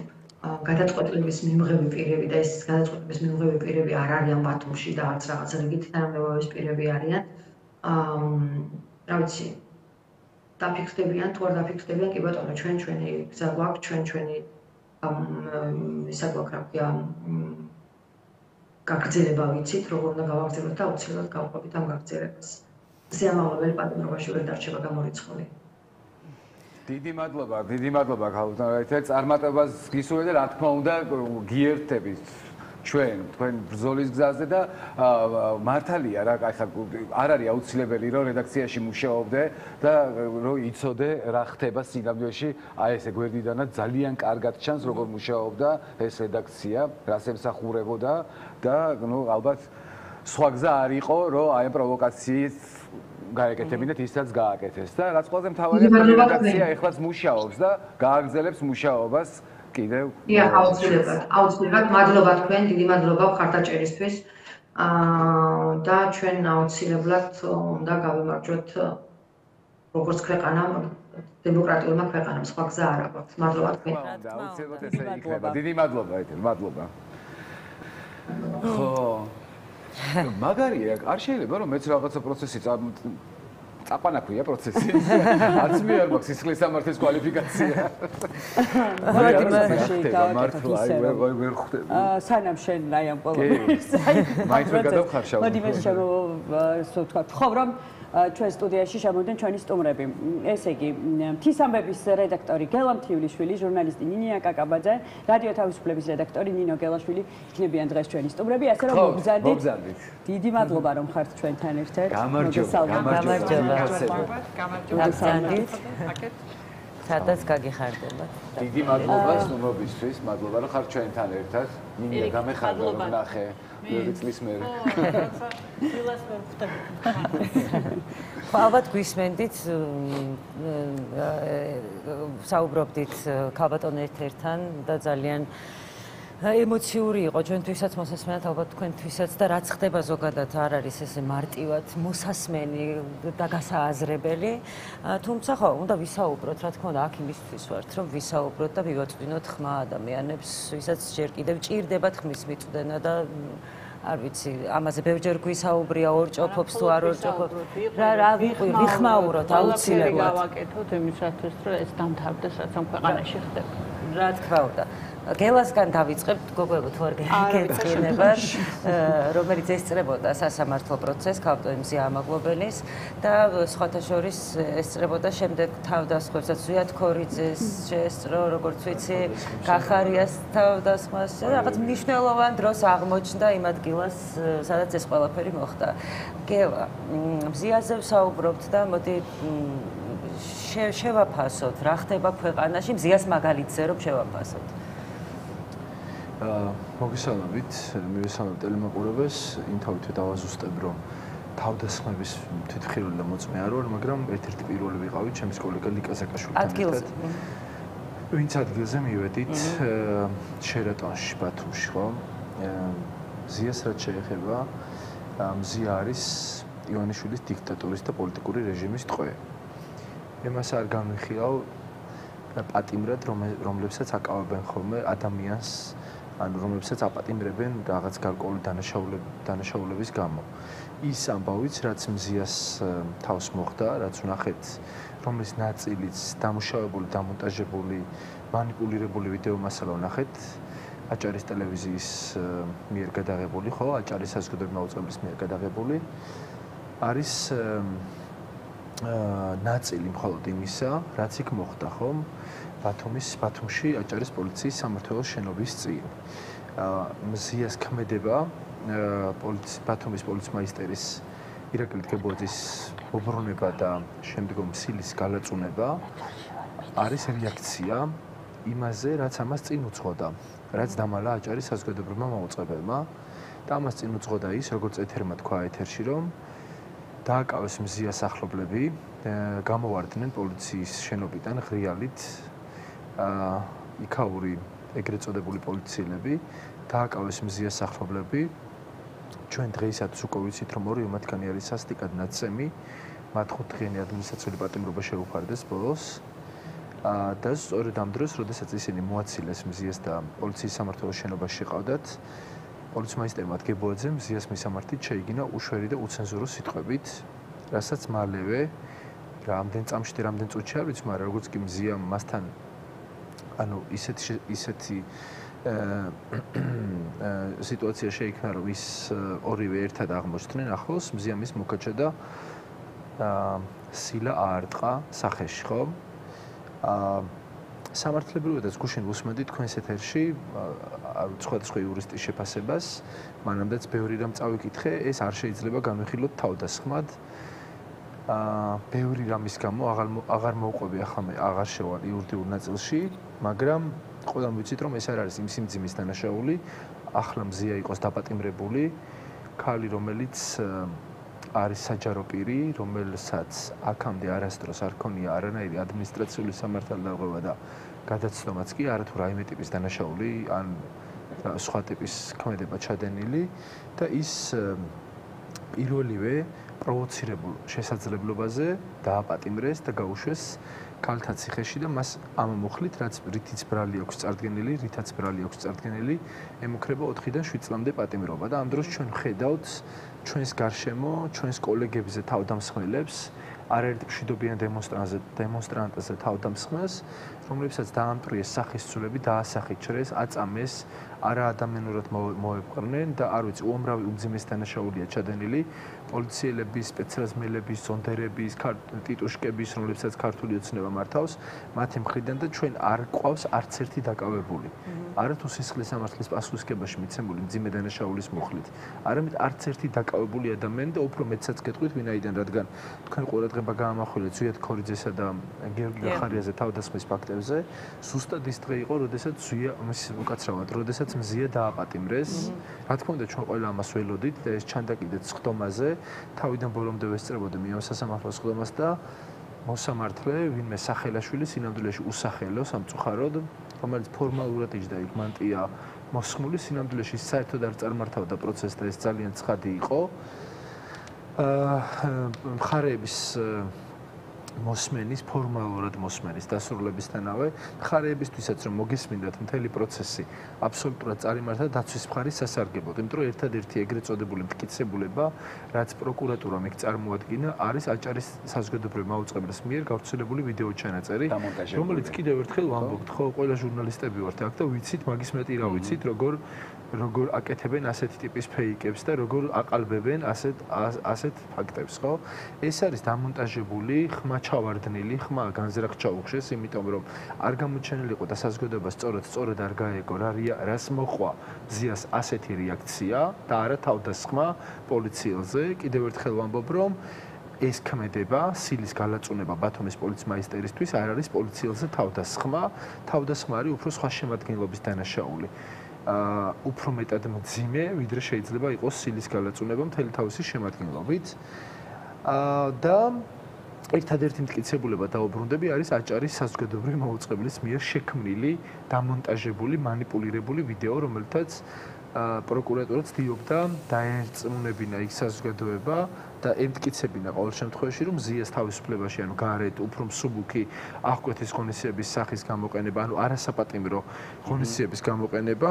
გადაწყვეტილების მიმღები პირები და ეს გადაწყვეტილების მიმღები პირები არ არიან ბათუმში და არც რაღაც რიგით თანამდებობის პირები არიან. რა ვიცი, დაფიქსდებიან, თუ არ დაფიქსდებიან, კი ბატონო, ჩვენი გზა გვაქვს, ჩვენი ისა გვაქვს, რა ქვია, გაგრძელება ვიცით, როგორ უნდა გავაგრძელოთ და აუცილებლად გავყვებით ამ გაგრძელებას. სიამაღლებელი პატიმრობაში ვერ დარჩება გამორიცხული. დიდი მადლობა ქალბატონო. წარმატებას გისურვებ და რა თქმა უნდა გიერთებით თქვენ ბრძოლის გზაზე და მართალია რა, ხა არ არის აუცილებელი რომ რედაქციაში მუშაობდე და რომ იცოდე რა ხდება სინამდვილეში, აი ესე გვერდიდანაც ძალიან კარგად ჩანს როგორ მუშაობდა ეს რედაქცია, რას ემსახურებოდა და ნუ ალბათ სხვა გზა არ იყო რომ აი პროვოკაციით გააკეთებინეთ ისაც გააკეთეს და რაც ყველაზე მთავარია რედაქცია ეხლაც მუშაობს და გააგრძელებს მუშაობას კიდევ. აუცილებლად მადლობა თქვენ, დიდი მადლობა მხარდაჭერისთვის და ჩვენ აუცილებლად უნდა გავიმარჯვოთ როგორც ქვეყანა დემოკრატიულმა ქვეყანამ, სხვა გზა არ აქვს. მადლობა თქვენ. აუცილებლად ესე იქნება. დიდი მადლობა, მადლობა. ხო მაგარია, არ შეიძლება რომ მეც რაღაცა პროცესი წაყვანაქვია პროცესი. არც მე არ მაქვს სისხლის სამართლის კვალიფიკაცია. მართლა ვერ ხვდები. სანამ შენ აი ამ ყველაფერს. მაინც ვერ გადავხარშავ. მოდი მე ასე ვთქვა. ხო, რომ ჩვენ სტუდიაში შემოვიდნენ ჩვენი სტუმრები. ესე იგი, მთის ამბების რედაქტორი გელა მთიულიშვილი, ჟურნალისტი ნინია კაკაბაძე, რადიო თავისუფლების რედაქტორი ნინო გელაშვილი იქნებიან დღეს ჩვენი სტუმრები, ასე რომ მოგზადით. დიდი მადლობა რომ ხართ ჩვენთან ერთად. გამარჯობა. სადაც გაგიხარდებათ. დიდი მადლობა სტუმრობისთვის, მადლობა რომ ხართ ჩვენთან ერთად. ნინია გამეხარდა რომ ნახე. მეორე წლის მერე. ალბათ გვისმენდით, საუბრობდით ქალბატონ ერთ-ერთთან და ძალიან ემოციური იყო ჩვენთვისაც მოსასმენად, ალბათ თქვენთვისაც და რაც ხდება ზოგადად არ არის ესე მარტივად მოსასმენი და გასააზრებელი. თუმცა ხო, უნდა ვისაუბროთ, რა თქმა უნდა, აქ იმისთვის ვართ, რომ ვისაუბროთ და ვივაწვინოთ ხმა ადამიანებს, ვისაც ჯერ კიდევ ჭირდებათ ხმის მიწვდენა და არ ვიცი, ამაზე ბევრჯერ გვისაუბრია ორჭოფობს თუ არ ორჭოფობს. რა ვიხმაუროთ აუცილებლად. გავაკეთოთ იმისათვის, რომ ეს დამთავრდეს, რაც ამ ქვეყანაში ხდება. რა თქმა უნდა. გელასგან დავიწყებთ, გოგოებო თუ არ გეწყინებათ, რომელიც ესწრებოდა სასამართლო პროცესს ქალბატონ მზიამაღლობელის და სხვათა შორის ესწრებოდა შემდეგ თავდასხმებსაც ზვიად ქორიძეს შეესწრო, როგორც ვიცი, კახარიას თავდასხმას, რაღაც მნიშვნელოვან დროს აღმოჩნდა იმ ადგილას, სადაც ეს ყველაფერი მოხდა. გელა, მზიაზე ვსაუბრობთ და მოდი შევაფასოთ, რა ხდება ქვეყანაში, მზიას მაგალითზე რომ შევაფასოთ. მოგესალმებით, მივესალმებ ტელემაყურებელს, იმთავით დავაზუსტებ, რომ თავდასხმების თვითმხილველი და მოწმე არ ვარ, მაგრამ ერთ-ერთი პირველი ვიყავით ჩემს კოლეგა ლიკა ზაკაშვილთან ერთად. ვინც ადგილზე მივედით შერატონში, ბათუმში, ხო? მზიას რაც შეეხება, მზია არის ივანიშვილის დიქტატურის და პოლიტიკური რეჟიმის ტყვე. იმას არ განვიხილავ პატიმრად, რომლებსაც აკავებენ ხოლმე ადამიანს, ანუ რომლებსაც აპატიმრებენ რაღაც გარკვეული დანაშაულების გამო. ის ამბავიც, რაც მზიას თავს მოხდა, რაც ვნახეთ, რომლის ნაწილიც დამუშავებული, დამონტაჟებული, მანიპულირებული ვიდეო მასალა ვნახეთ, აჭარის ტელევიზიის მიერ გადაღებული, ხო, აჭარის საზოგადოებრივი მაუწყებლის მიერ გადაღებული. არის ნაწილი მხოლოდ იმისა, რაც იქ მოხდა, ხო? ბათუმში აჭარის პოლიციის სამმართველოს შენობის წინ. მზიას ქმედება ბათუმის პოლიცმაისტერის ირაკლი დგებოძის მობრუნება და შემდგომ სილის გალაწუნება არის რეაქცია იმაზე, რაც ამას წინ უძღოდა, რაც დამალა აჭარის საზოგადოებრივმა მაუწყებელმა და ამას წინ უძღოდა ის, როგორც ეთერმა თქვა ეთერში, რომ დააკავეს მზიას ახლობლები, გამოვარდნენ პოლიციის შენობიდან ღრიალით იქაური ეგრეთ წოდებული პოლიციელები, დააკავეს მზიას ახლობლები. ჩვენ დღეისათვის უკვე ვიცით, რომ ორივე მათგანი არის სასტიკად ნაცემი, მათ 5 დღიანი ადმინისტრაციული პატიმრობა შეუფარდეს ბოლოს. და სწორედ ამ დროს, როდესაც ისინი მოაცილეს მზიას და პოლიციის სამმართველოს შენობაში შეყავდათ, პოლიცმაისტერმა დგებოძემ მზიას მისამართით შეიგინა უშვერი და უცენზურო სიტყვებით, რასაც მალევე რამდენ წამში და რამდენ წუთში არ ვიცი, მაგრამ როგორც კი მზია მასთან ანუ ისეთი სიტუაცია შეიქმნა, რომ ის ორივე ერთად აღმოჩნდნენ ახლოს, მზია მის მოკაჩა და სილა აარტყა სახეში, ხო? სამართლებრივადაც გუშინ უსმენდი თქვენს ეთერში სხვადასხვა იურისტის შეფასებას, მანამდეც ბევრი რამ წავიკითხე, ეს არ შეიძლება განვიხილოთ თავდასხმად. ბევრი რამის გამო აღარ მოვყვები ახლა მე აღარ შევარ იურიდიულ ნაწილში, მაგრამ ყველამ ვიცით, რომ ეს არ არის იმ სიმძიმის დანაშაული, ახლა მზია იყოს დაპატიმრებული, ქალი, რომელიც არის საჯარო პირი, რომელსაც აქამდე არასდროს არ ქონია არანაირი ადმინისტრაციული სამართალდაღობა და გადაცდომაც კი არათუ რაიმე ტიპის დანაშაული ან სხვა ტიპის ქმედება ჩადენილი და ის პირველივე პროვოცირებულ შესაძლებლობაზე დააპატიმრეს და გაუშვეს ქალთა ციხეში და მას ამ მუხლით, რაც რითიც ბრალი აქვს წარდგენილი, ემუქრება 4-დან 7 წლამდე პატიმრობა და ამ დროს ჩვენ ხედავთ ჩვენს გარშემო, ჩვენს კოლეგებზე თავდამსხმელებს, არაერთ მშვიდობიან დემონსტრანტზე თავდამსხმელს, რომლებსაც დაამტვრიეს სახის ცვლილები, დაასახიჩრეს, აწამეს, არაადამიანურად მოეპყრნენ და არ ვიცი, უამრავი უმძიმესი დანაშაულია ჩადენილი პოლიციელების, სპეცრაზმელების, ზონდერების, ტიტუშკების, რომლებსაც ქართული ოცნება მართავს, მათი მხრიდან და ჩვენ არ გვყავს არც ერთი დაკავებული. არათუ სისხლის სამართლის პასუხისგებაში მიცემული მძიმე დანაშაულის მუხლით, არამედ არც ერთი დაკავებული ადამიანი და უფრო მეტსაც გეტყვით, ვინაიდან, რადგან თქვენ ყურადღება გაამახვილეთ ზვიად ქორიძესა და გიორგი გახარიაზე თავდასხმის ფაქტებზე, ზუსტად ის დღე იყო, როდესაც უკაცრავად, როდესაც მზია დააპატიმრეს. რა თქმა უნდა, ჩვენ ყველა ამას ველოდით და ეს ჩანდა კიდეც სხდომაზე, თავიდან ბოლომდე ვესწრებოდი მიამ სასამართლოს სხდომას და მოსამართლე, ვინმე სახელაშვილი სინამდვილეში უსახელო სამწუხაროდ, რომელიც ფორმალურად იჯდა იქ მანტია მოსხმული, სინამდვილეში საერთოდ არ წარმართავდა პროცესს და ეს ძალიან ცხადი იყო. მხარეების მოსმენის, ფორმალურად მოსმენის დასრულებისთანავე, მხარეებისთვისაც რომ მოგესმინდათ მთელი პროცესი აბსოლუტურად წარიმართა დაცვის მხარის სასარგებლოდ, იმიტომ რომ ერთადერთი ეგრეთ წოდებული მტკიცებულება, რაც პროკურატურამ იქ წარმოადგინა, არის აჭარის საზოგადოებრივი მაუწყებლის მიერ გავრცელებული ვიდეო ჩანაწერი, რომელიც კიდევ ერთხელ ვამბობთ, ხო, ყველა ჟურნალისტები ვართ აქ და ვიცით, მაგის მეტი რა ვიცით, როგორ აკეთებენ ასეთი ტიპის ფეიკებს და როგორ აყალბებენ ასეთ ფაქტებს, ხო? ეს არის დამონტაჟებული, ხმა ჩავარდნილი, ხმა განზრახ ჩაუხშეს, იმიტომ რომ არ გამოჩენილიყო და საზოგადოება სწორად არ გაეგო, რას მოყვა მზიას ასეთი რეაქცია და არა თავდასხმა პოლიციელზე. კიდევ ერთხელ ვამბობ, რომ ეს ქმედება, სილის გალაწუნება ბათუმის პოლიცმაისტერისთვის არ არის პოლიციელზე თავდასხმა, თავდასხმა არის უფრო სხვა შემადგენლობის დანაშაული. უფრო მეტად მძიმე, ვიდრე შეიძლება იყოს სილის გალაწუნება მთელი თავისი შემადგენლობით. და ერთადერთი მტკიცებულება დაუბრუნდები არის აჭარის საზოგადოებრივი მაუწყებლის მიერ შექმნილი, დამონტაჟებული, манипуლირებული ვიდეო, რომელთაც პროკურატურა ცდილობდა დაერწმუნებინა იქ საზოგადოება და ემტკიცებინა ყოველ შემთხვევაში, რომ მზიას თავისუფლებაში, ანუ გარეთ უფრო მსუბუქი აღკვეთის ღონისძიების სახის გამოყენება, ანუ არასაპატიმრო ღონისძიების გამოყენება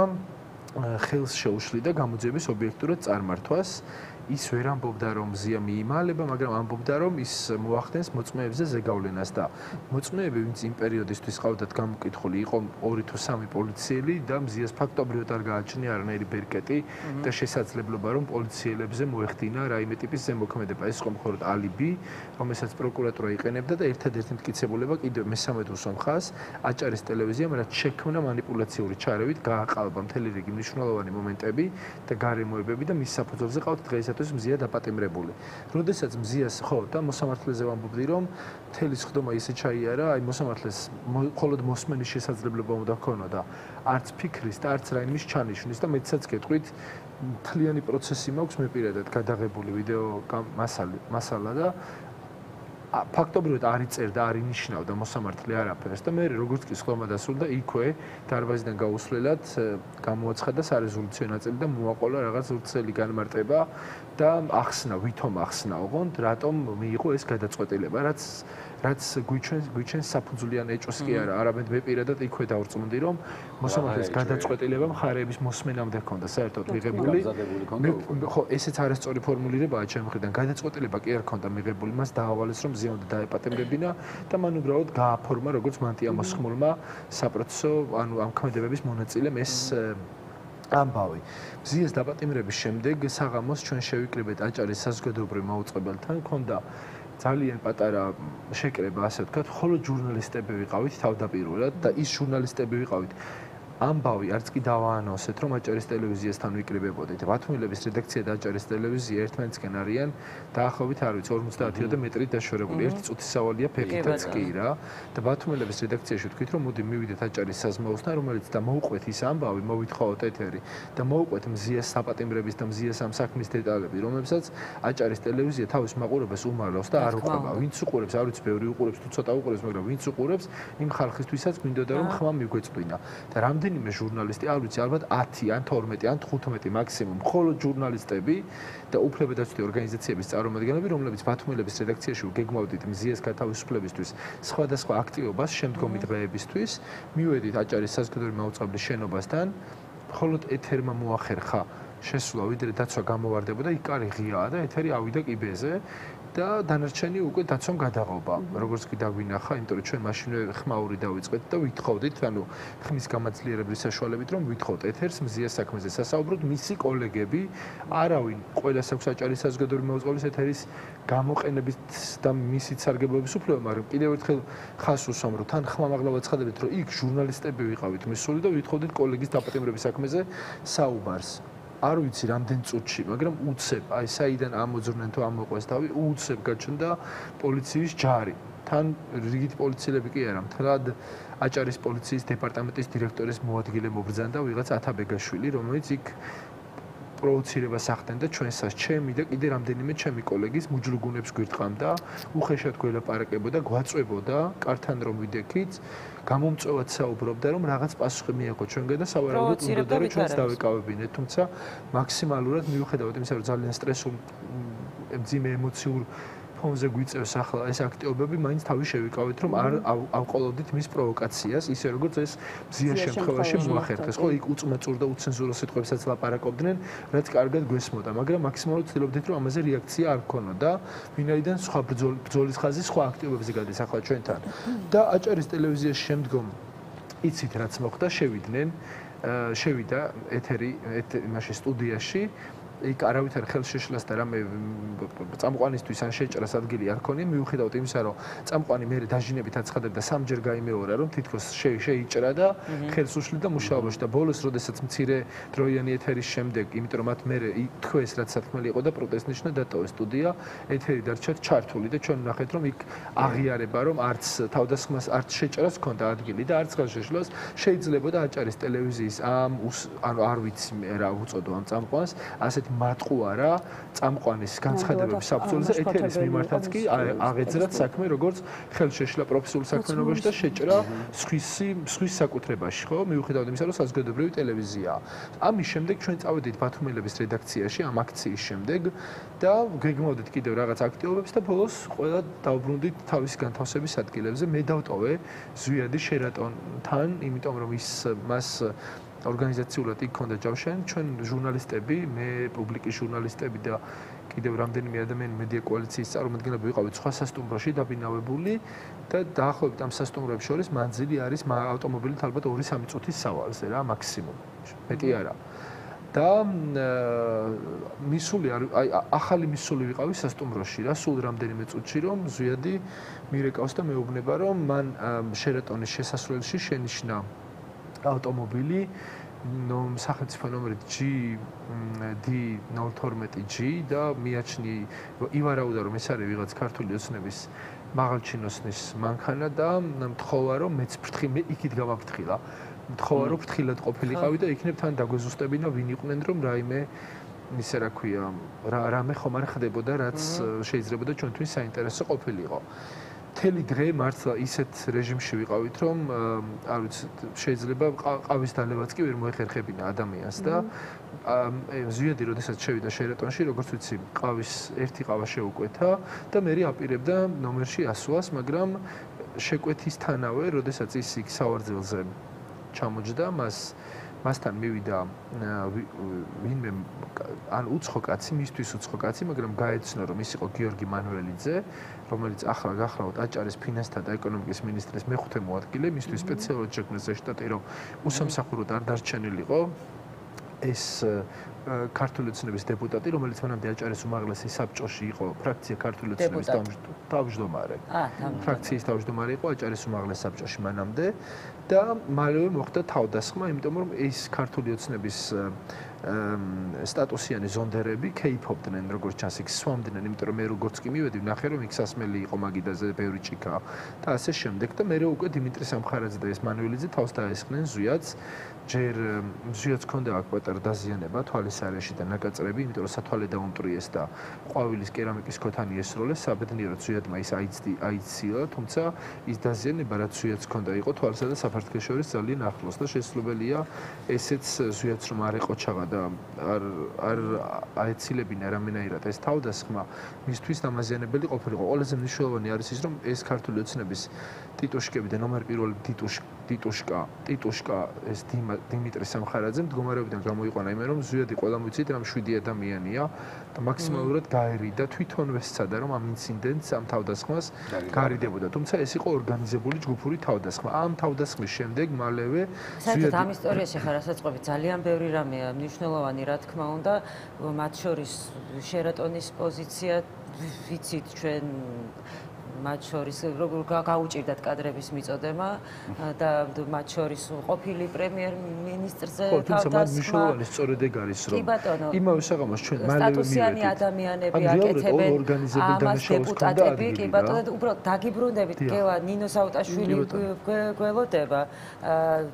ხელს შეუშლიდა გამოძიების ობიექტურად წარმართვას. ის ვერ ამბობდა რომ მზია მიიმალება, მაგრამ ამბობდა რომ ის მოახდენს მოწმეებზე ზეგავლენას და მოწმეები ვინც იმ პერიოდისთვის ყავდათ გამოკითხული იყო 2 თუ 3 პოლიციელი და მზიას ფაქტობრივად არ გააჩნია არანაირი ბერკეტი და შესაძლებლობა რომ პოლიციელებზე მოეხდინა რაიმე ტიპის ზემოქმედება. ეს იყო მხოლოდ ალიბი, რომელსაც პროკურატურა იყენებდა და ერთადერთი მტკიცებულება კიდევ მესამედ უსამხას აჭარის ტელევიზიამ რაც შექმნა манипуляციური ჩარევით გააყალბა მთელი რიგი მნიშვნელოვანი მომენტები და გარემოებები და მის საფუძველზე ყავთ დღეისათვის მზია დაპატიმრებული. როდესაც მზიას ხო და მოსამართლეზე ვამბობდი რომ მთელი სხდომა ისე ჩაიარა, აი მოსამართლეს მხოლოდ მოსმენის შესაძლებლობა უნდა ჰქონოდა, არც ფიქრის და არც რაიმის ჩანიშვნის და მეცაც გეტყვით მთლიანი პროცესი მაქვს მე პირადად გადაღებული ვიდეო მასალა და ფაქტობრივად არ იწერდა, არ ინიშნავდა მოსამართლე არაფერს და მე როგორც კი სხდომა დასრულდა, იქვე დარბაზიდან გაუსვლელად გამოაცხადა სარეზოლუციო ნაწილი და მოაყოლა რაღაც ვრცელი განმარტება და ახსნა, ვითომ ახსნა ოღონდ, რატომ მიიღო ეს გადაწყვეტილება, რაც გვიჩვენს საფუძვლიან ეჭვს კი არა, არამედ მე პირადად იქვე დავწმუნდი, რომ მოსამართლეს გადაწყვეტილება მხარეების მოსმენამდე ჰქონდა საერთოდ მიღებული. ხო, ესეც არასწორი ფორმულირებაა ჩემი მხრიდან. გადაწყვეტილება კი არ ჰქონდა მიღებული, მას დაავალეს, რომ მზია უნდა დაეპატიმრებინა და მან უბრალოდ გააფორმა როგორც მანტიამოსხმულმა საპროცესო, ანუ ამ ქმედებების მონაწილემ ეს ამბავი. მზიას დაპატიმრების შემდეგ საღამოს ჩვენ შევიკრიბეთ აჭარის საზოგადოებრივ მაუწყებელთან, ჰქონდა ძალიან პატარა შეკრება, ასე ვთქვათ, ხოლო ჟურნალისტები ვიყავით თავდაპირველად და ის ჟურნალისტები ვიყავით. ამბავი არც კი დავაანონსეთ, რომ აჭარის ტელევიზიასთან ვიკრიბებოდით. ბათუმელების რედაქცია და აჭარის ტელევიზია ერთმანეთსგან არიან დაახლოებით არ ვიცი 50 მეტრით დაშორებული. ერთი წუთის სავალია ფეხითაც კი რა. და ბათუმელების რედაქციაში ვთქვით, რომ მოდი მივიდეთ აჭარის საზმაოსთან, რომელიც და მოუყვეთ ის ამბავი, მოვითხოვოთ ეთერი და მოუყვეთ მზიას საპატიმრების და მზიას ამ საქმის დეტალები, რომლებსაც აჭარის ტელევიზია თავის მაყურებელს უმალავს და არ უყვება. ვინც უყურებს, არ ვიცი, ბევრი უყურებს თუ ცოტა უყურებს, მაგრამ ვინც უყურებს, იმ ხალხისთვისაც გვინდოდა რომ ხმა მიგვეწვინა. და რამდენიმე ჟურნალისტი, არ ვიცი, ალბათ 10 ან 12 ან 15 მაქსიმუმ, მხოლოდ ჟურნალისტები და უფლებადაცვითი ორგანიზაციების წარმომადგენლები, რომლებიც ბათუმელების რედაქციაში გეგმავდით მზიას გათავისუფლებისთვის სხვადასხვა აქტივობას შემდგომი დღეებისთვის, მივედით აჭარის საზოგადოებრივი მაუწყებლის შენობასთან, მხოლოდ ეთერმა მოახერხა შესვლა, ვიდრე დაცვა გამოვარდებოდა, იქ კარი ღიაა და ეთერი ავიდა კიბეზე. და დანარჩენი უკვე დაცვამ გადაღობა. როგორც კი დაგვინახა, იმიტომ რომ ჩვენ მაშინვე ხმაური დავიწყეთ და ვითხოვდით, ანუ ხმის გამაძლიერებლის საშუალებით, რომ ვითხოვთ ეთერს მზიას საქმეზე სასაუბროდ, მისი კოლეგები, არავინ, ყველას აქვს აჭარის საზოგადოებრივი მაუწყებლის ეთერის გამოყენების და მისით სარგებლობის უფლება, მაგრამ კიდევ ერთხელ ხას უსვამ, რომ თან ხმამაღლა ვაცხადებთ, რომ იქ ჟურნალისტები ვიყავით მისული და ვითხოვდით კოლეგის დაპატიმრების საქმეზე საუბარს. არ ვიცი რამდენ წუთში, მაგრამ უცებ, აი საიდან ამოძრნენ თუ ამოყვეს თავი, უცებ გაჩნდა პოლიციის ჯარი. თან რიგით პოლიციელები კი არა, მთლად აჭარის პოლიციის დეპარტამენტის დირექტორის მოადგილე მობრძანდა ვიღაც ათაბეგაშვილი, რომელიც იქ პროვოცირებას ახდენდა ჩვენსაც, ჩემი და კიდე რამდენიმე ჩემი კოლეგის მუჯლუგუნებს გვირტყამდა, უხეშად გველაპარაკებოდა, გვაწვებოდა, კართან რომ ვიდექით, გამომწვევად საუბრობდა, რომ რაღაც პასუხი მიიღო ჩვენგან და სავარაუდოდ უნდა რომ ჩვენც დავეკავებინეთ, თუმცა მაქსიმალურად მიუხედავად იმისა, რომ ძალიან სტრესულ მძიმე ემოციურ ფონზე გვიწევს ახლა ეს აქტივობები, მაინც თავი შევიკავეთ, რომ არ ავყოლოდით მის პროვოკაციას, ისე როგორც ეს მზიას შემთხვევაში მოახერხეს. ხო, იქ უწმაწურ და უცენზურო სიტყვებსაც ლაპარაკობდნენ, რაც კარგად გვესმოდა, მაგრამ მაქსიმალურად ვცდილობდით, რომ ამაზე რეაქცია არ გქონოდა, ვინაიდან სხვა ბრძოლის ხაზი სხვა აქტივობებზე გადის ახლა ჩვენთან. და აჭარის ტელევიზიაში შემდგომ იცით რაც მოხდა, შევიდა ეთერი იმაში სტუდიაში იქ არავითარ ხელშეშლას და რამე წამყვანისთვის ან შეჭრას ადგილი არ ქონია, მიუხედავად იმისა, რომ წამყვანი მერე დაჟინებით აცხადებდა სამჯერ გაიმეორა, რომ თითქოს შეიჭრა და ხელს უშლიდა მუშაობაში და ბოლოს, როდესაც მცირე დროიანი ეთერის შემდეგ, იმიტომ რომ მათ მერე თქვეს, რაც სათქმელი იყო და პროტესტნიშნა დატოვეს სტუდია, ეთერი დარჩათ ჩართული და ჩვენ ვნახეთ, რომ იქ აღიარება, რომ არც თავდასხმას, არც შეჭრას ჰქონდა ადგილი და არც ხელშეშლას შეიძლებოდა აჭარის ტელევიზიის ანუ არ ვიცი რა უწოდო ამ წამყვანს, ასეთ მარტყუ არა წამყვანის განცხადებების საფუძველზე ეთერის მიმართაც კი აღეძრათ საქმე როგორც ხელშეშლა პროფესიულ საქმიანობაში და შეჭრა სხვის საკუთრებაში, ხო? მიუხედავად იმისა, რომ საზოგადოებრივი ტელევიზიაა. ამის შემდეგ ჩვენ წავედით ბათუმელების რედაქციაში ამ აქციის შემდეგ და გეგმავდით კიდევ რაღაც აქტივობებს და ბოლოს ყველა დავბრუნდით თავისი განთავსების ადგილებზე. მე დავტოვე ზვიადი შერატონთან, იმიტომ რომ მას ორგანიზაციულად იქ ქონდა ჯავშანი, ჩვენ ჟურნალისტები, მე პუბლიკის ჟურნალისტები და კიდევ რამდენიმე ადამიანი მედია კოალიციის წარმომადგენლები ვიყავით სხვა სასტუმროში დაბინავებული და დაახლოებით ამ სასტუმროებს შორის მანძილი არის ავტომობილით ალბათ 2-3 წუთის სავალზე რა მაქსიმუმ. მეტი არა. და მისული აი ახალი მისული ვიყავი სასტუმროში რა სულ რამდენიმე წუთში რომ ზვიადი მირეკავს და მეუბნება რომ მან შერატონის შესასვლელში შენიშნა ავტომობილი სახელმწიფო ნომერით GD012G და მიაჩნი ივარაუდა რომ ეს არის ვიღაც ქართული ოცნების მაღალჩინოსნის მანქანა და მთხოვა რომ მეც ფრთხილ იქით გამაფრთხილა მთხოვა რომ ფრთხილად ყოფილიყავი და იქნებ თან დაგვეზუსტებინა ვინ იყვნენ რომ რაიმე ისე რა ქვია რამე ხომ არ ხდებოდა რაც შეიძლებოდა ჩვენთვის საინტერესო ყოფილიყო მთელი დღე მართლა ისეთ რეჟიმში ვიყავით რომ არ ვიცი შეიძლება ყავის დალევაც კი ვერ მოეხერხებინა ადამიანს და ზვიადი როდესაც შევიდა შერატონში როგორც ვიცი ყავის ერთი ყავა შეუკვეთა და მე აპირებდა ნომერში ასვლას მაგრამ შეკვეთისთანავე როდესაც ის იქ სავარძელზე ჩამოჯდა მასთან მივიდა ვინმე ან უცხო კაცი მისთვის უცხო კაცი მაგრამ გაეცნო რომ ის იყო გიორგი მანუელიძე რომელიც ახლა გახლავთ აჭარის ფინანსთა და ეკონომიკის მინისტრის მეხუთე მოადგილე მისთვის სპეციალურად შექმნეს შტატი რომ უსამსახუროდ არ დარჩენილიყო ეს ქართული ოცნების დეპუტატი რომელიც მანამდე აჭარის უმაღლესი საბჭოში იყო ფრაქცია ქართული ოცნების თავმჯდომარე ფრაქციის თავმჯდომარე იყო აჭარის უმაღლეს საბჭოში მანამდე და მალევე მოხდა თავდასხმა იმიტომ რომ ეს ქართული ოცნების სტატუსიანი ზონდერები ქეიფობდნენ როგორც ჩანს იქ სვამდნენ იმიტომ რომ მე როგორც კი მივედი ვნახე რომ იქ სასმელი იყო მაგიდაზე ბევრი ჭიქა და ასე შემდეგ და მე უკვე დიმიტრი სამხარაძე და ეს მანუელიძე თავს დაესხნენ ზვიადს ჯერ ზვიადს ქონდა აქ პატარა დაზიანება თვალის არეში და ნაკაწრები იმიტომ რომ სათვალე დაუმტვრიეს და ყვავილის კერამიკის ქოთანი ესროლეს საბედნიეროდ ზვიადმა ის აიცილა თუმცა ის დაზიანება რაც ზვიადს ქონდა იყო თვალსა და საფართლის შორის ძალიან ახლოს და შესაძლებელია ესეც ზვიადს რომ არ ეყოჩაღა და არ აეცილებინა რამენაირად ეს თავდასხმა მისთვის დამაზიანებელი ყოფილიყო ყველაზე მნიშვნელოვანი არის ის რომ ეს ქართული ოცნების ტიტუშკები და ნომერ პირველი ტიტუშკა ეს დიმიტრი სამხარაძე მდგომარეობიდან გამოიყვანა იმე რომ ზვიადი ყველა მოიცით რომ 7 ადამიანია და მაქსიმალურად გაერიდა თვითონვე სცადა რომ ამ ინციდენტს ამ თავდასხმას გარიდებოდა თუმცა ეს იყო ორგანიზებული ჯგუფური თავდასხმა ამ თავდასხმის შემდეგ მალევე ზვიადი ამ ისტორიაში ხარ ასაწყობი ძალიან ბევრი რამეა მნიშვნელოვანი რა თქმა უნდა მათ შორის შერატონის პოზიცია ვიცით ჩვენ მათ შორის გაუჭირდათ კადრების მიწოდება და მათ შორის ყოფილი პრემიერ-მინისტრზე თავდასხმა მნიშვნელოვანი სწორედ ეგ არის რომ იმავე საღამოს ჩვენ მალევე სტატუსიანი ადამიანები აკეთებენ ამას დეპუტატები კი ბატონო უბრალოდ დაგიბრუნდებით გელა ნინო საუტაშვილი გველოდება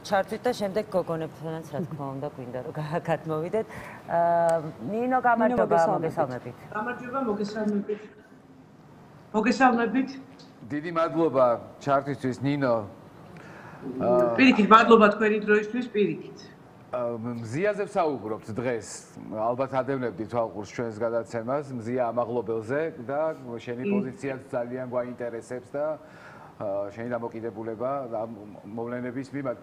ჩართვით და შემდეგ გოგონებთანაც რა თქმა უნდა გვინდა რომ გადმოვიდეთ ნინო გამარჯობა მოგესალმებით გამარჯობა მოგესალმებით დიდი მადლობა ჩართვისთვის ნინო პირიქით მადლობა თქვენი დროისთვის პირიქით მზიაზე ვსაუბრობთ დღეს ალბათ ადევნებდით თვალყურს ჩვენს გადაცემას მზია ამაღლობელზე და შენი პოზიციაც ძალიან გვაინტერესებს და შენი დამოკიდებულება მოვლენების მიმართ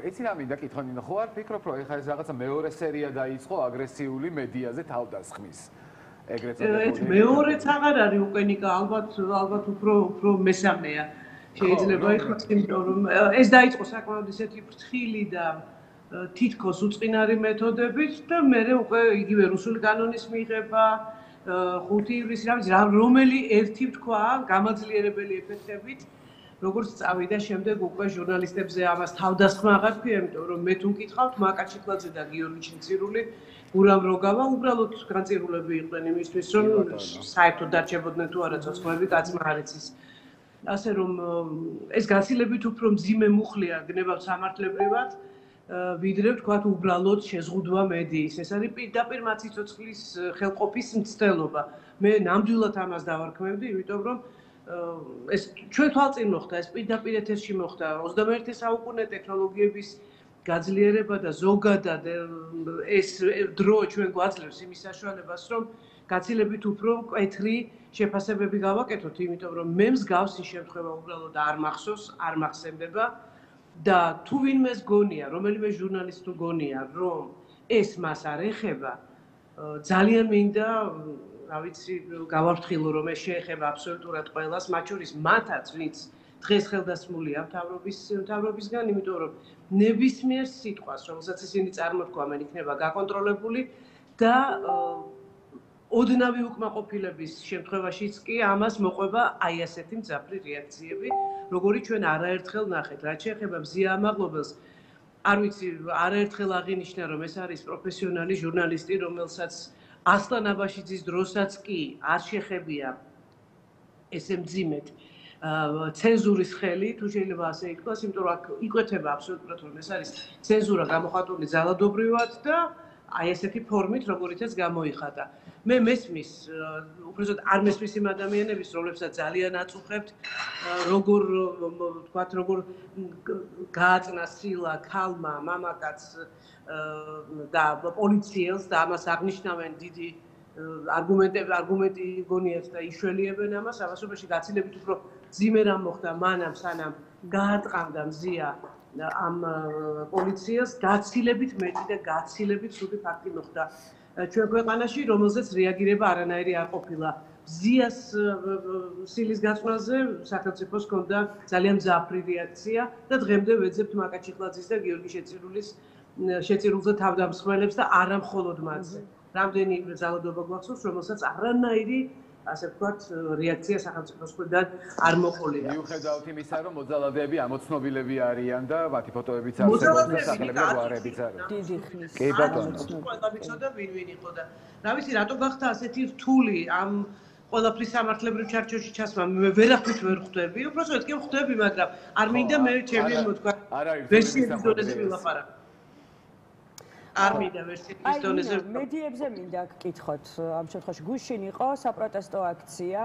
იცი რა მინდა კითხო ნინო ხო არ ფიქრობ რომ ეხლა ეს რაღაცა მეორე სერია დაიწყო აგრესიული მედიაზე თავდასხმის მეორეც აღარ არის უკვე ნიკა ალბათ უფრო მესამეა შეიძლება იხმას იმიტომ რომ ეს დაიწყო საკმაოდ ისეთი ფრთხილი და თითქოს უწყინარი მეთოდებით და მე უკვე იგივე რუსული კანონის მიღება 5 ივლისი რომელი ერთი თქვა გამაძლიერებელი ეფექტებით როგორც წავიდა შემდეგ უკვე ჟურნალისტებზე ამას თავდასხმა აღარ ქვია იმიტომ რომ მე თუ მკითხავთ მაკა ჩიკლაძე და გიორგი ჩინცირული ურამ როგავა უბრალოდ განწირულები იყვნენ იმისთვის რომ საერთოდ დარჩებოდნენ თუ არა ცოცხლები კაცმა არ იცის ასე რომ ეს გაცილებით უფრო მძიმე მუხლია გნებავ სამართლებრივად ვიდრე ვთქვათ უბრალოდ შეზღუდვა მედიის ეს არის პირდაპირ მათ სიცოცხლის ხელყოფის მცდელობა მე ნამდვილად ამას დავარქმევდი იმიტომ რომ ეს ჩვენ თვალწინ მოხდა ეს პირდაპირ ეთერში მოხდა 21 საუკუნე ტექნოლოგიების გაძლიერება და ზოგადად ეს დრო ჩვენ გვაძლევს იმის საშუალებას რომ გაცილებით უფრო მკვეთრი შეფასებები გავაკეთოთ იმიტომ რომ მე მსგავსი შემთხვევა უბრალოდ არ მახსოვს არ მახსენდება და თუ ვინმეს გონია რომელიმე ჟურნალისტს თუ გონია რომ ეს მას არ ეხება ძალიან მინდა რა ვიცი, გავარცხილო რომ ეს შეეხება აბსოლუტურად ყველას, მათ შორის მათაც, ვინც დღეს ხელდასმულია მთავრობისგან, იმიტომ რომ ნებისმიერ სიტყვას, რომელსაც ისინი წარმოთქვამენ, იქნება გაკონტროლებული და ოდნავი უკმაყოფილების შემთხვევაშიც კი ამას მოყვება აი ასეთი მძაფრი რეაქციები, როგორი ჩვენ არაერთხელ ნახეთ. რაც შეეხება მზია ამაღლობელს, არ ვიცი, არაერთხელ აღინიშნა, რომ ეს არის პროფესიონალი ჟურნალისტი, რომელსაც ასლან აბაშიძის დროსაც კი არ შეხებია ესე მძიმედ ცენზურის ხელი, თუ შეიძლება ასე ითქვას, იმიტომ რომ აქ იკვეთება აბსოლუტურად, რომ ეს არის ცენზურა გამოხატული ძალადობრივად და აი ესეთი ფორმით, როგორიცაც გამოიხატა. მე მესმის, უბრალოდ არ მესმის იმ ადამიანების, რომლებსაც ძალიან აწუხებთ, როგორ თქვათ, როგორ გააწნა სილა ქალმა, მამაკაცს და პოლიციელს და ამას აღნიშნავენ დიდი არგუმენტი გონიათ და იშველიებენ ამას, ამასობაში გაცილებით უფრო ძიმე რამ მოხდა მანამ სანამ გაატყამდა მზია ამ პოლიციას, გაცილებით მეტი და გაცილებით ცუდი ფაქტი მოხდა ჩვენ ქვეყანაში, რომელზეც რეაგირება არანაირი არ ყოფილა. მზიას სილის გაწმაზე სახელმწიფოს ჰქონდა ძალიან მძაფრი რეაქცია და დღემდე ვეძებთ მაკა ჩიხლაძის და გიორგი შეწირულზე თავდამსხმელებს და არა მხოლოდ მათზე. რამდენი ძალადობა გვახსოვს, რომელსაც არანაირი ასე ვთქვათ, რეაქცია სახელმწიფოს მხრიდან არ მოყოლია. მიუხედავად იმისა, რომ მოძალადეები ამოცნობილები არიან და მათი ფოტოებიც არსებობს, სახელმწიფო გვარებიც არის. დიდი ხნის. კი ბატონო. ყველა ვიცოდა ვინ იყო და რა ვიცი, რატო გახდა ასეთი რთული ამ ყველაფრის სამართლებრივ ჩარჩოში ჩასმა, მე ვერაფრით ვერ ხვდები, უბრალოდ კი ხვდები, მაგრამ არ მინდა მე ჩემი მოთქვა. ვერსიების დონეზე ვილაპარაკო. არ მინდა ვერსიების დონეზე. მედიებზე მინდა გკითხოთ, ამ შემთხვევაში გუშინ იყო საპროტესტო აქცია,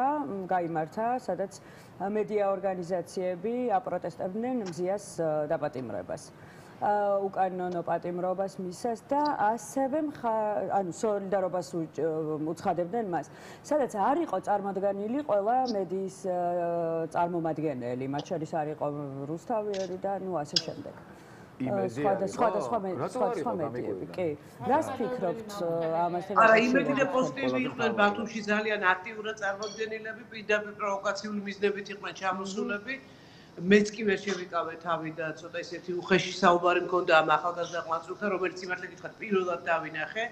გაიმართა, სადაც მედია ორგანიზაციები აპროტესტებდნენ მზიას დაპატიმრებას. უკანონო პატიმრობას მისას და ასევე ანუ სოლიდარობას უცხადებდნენ მას. სადაც არ იყო წარმოდგენილი ყველა მედიის წარმომადგენელი, მათ შორის არ იყო რუსთავიერი და ნუ ასე შემდეგ. სხვა მედიები, კი. რას ფიქრობთ ამასთან? არა, იმედი და პოზიტივი იყვნენ ბათუმში ძალიან აქტიურად წარმოდგენილები, პირდაპირ პროვოკაციული მიზნებით იყვნენ ჩამოსულები. მეც კი ვერ შევიკავე თავი და ცოტა ისეთი უხეში საუბარი მქონდა ამ ახალგაზრდა ყმაწვილთან, რომელიც სიმართლე გითხრათ პირველად დავინახე.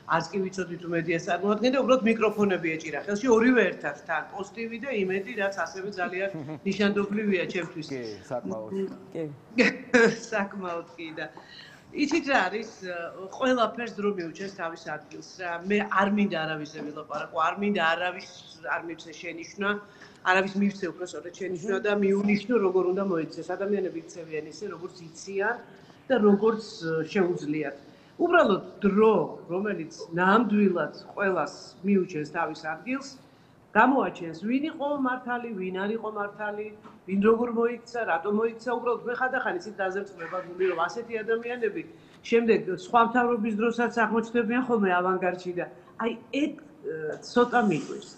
არც კი ვიცოდი თუ მედიას წარმოადგენდა, უბრალოდ მიკროფონები ეჭირა ხელში, ორივე ერთად თან, პოზიტივი და იმედი, რაც ასევე ძალიან ნიშანდობლივია ჩემთვის. კი, საკმაოდ. კი. საკმაოდ კი და იცით რა არის, ყველაფერს დრო მიუჩენს თავის ადგილს რა. მე არ მინდა არავისზე ვილაპარაკო, არ მინდა არავის არ მივცე შენიშვნა, არავის მივცე უფრო სწორედ შენიშვნა და მიუნიშნო როგორ უნდა მოეცეს. ადამიანები იცევიან ისე, როგორც იციან და როგორც შეუძლიათ. უბრალოდ დრო, რომელიც ნამდვილად ყველას მიუჩენს თავის ადგილს, გამოაჩენს ვინ იყო მართალი, ვინ არ იყო მართალი, ვინ როგორ მოიქცა, რატომ მოიქცა, უბრალოდ მე ხანდახან ისიც დაზერწმება გული, რომ ასეთი ადამიანები შემდეგ სხვა მთავრობის დროსაც აღმოჩნდებიან ხოლმე ავანგარდში და აი ეგ ცოტა მიყვირს,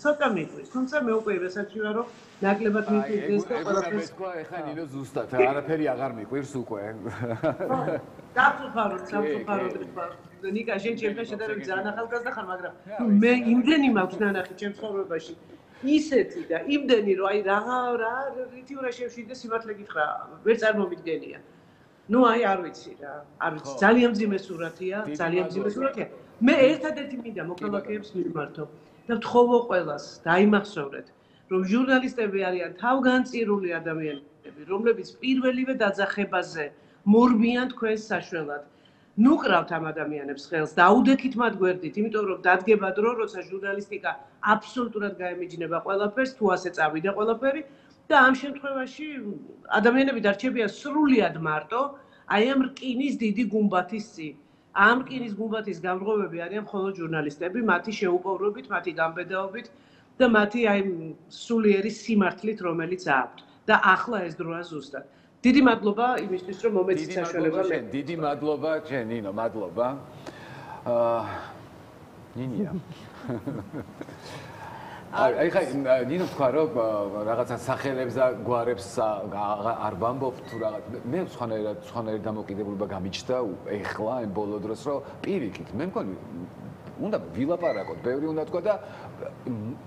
თუმცა მე უკვე რასაც ვარ, რომ ნაკლებად მიყვირს და ყველაფერს თქვა, ეხლა ნინო ზუსტად, არაფერი აღარ მიყვირს უკვე. დაწუხაროთ. ნიკა, შენ ჩემთან შედარებით ძალიან ახალგაზრდა ხარ, მაგრამ მე იმდენი მაქვს ნანახი ჩემ ცხოვრებაში. ისეთი და იმდენი, რომ აი რითი უნდა შევშვიდე სიმართლე გითხრა, ვერ წარმომიდგენია. ნუ აი არ ვიცი რა, არ ვიცი, ძალიან მძიმე სურათია. მე ერთადერთი მინდა მოქალაქეებს მიმართო და ვთხოვო ყველას, დაიმახსოვრეთ, რომ ჟურნალისტები არიან თავგანწირული ადამიანები, რომლებიც პირველივე დაძახებაზე მორბიან თქვენს საშველად. ნუ ყრავთ ამ ადამიანებს ხელს, დაუდექით მათ გვერდით, იმიტომ რომ დადგება დრო, როცა ჟურნალისტიკა აბსოლუტურად გაემიჯნება ყველაფერს, თუ ასე წავიდა ყველაფერი და ამ შემთხვევაში ადამიანები დარჩებიან სრულიად მარტო, აი ამ რკინის დიდი გუმბათის წინ. ამ რკინის გუმბათის გამრღვევები არიან მხოლოდ ჟურნალისტები, მათი შეუპოვრობით, მათი გამბედაობით და მათი აი სულიერი სიმართლით, რომელიც აქვთ. და ახლა ეს დროა ზუსტად. დიდი მადლობა იმისთვის, რომ მომეცით საშუალება მე. დიდი მადლობა, ნინო, მადლობა. ნინია. აი ხა ნინო თქვა რომ რაღაცა სახელებს და გვარებს არ ვამბობ თუ რაღაც მე სხვანაირად დამოკიდებულება გამიჩნდა ეხლა იმ ბოლო დროს რომ პირიქით მე მგონი უნდა ვილაპარაკოთ, ბევრი უნდა თქვა და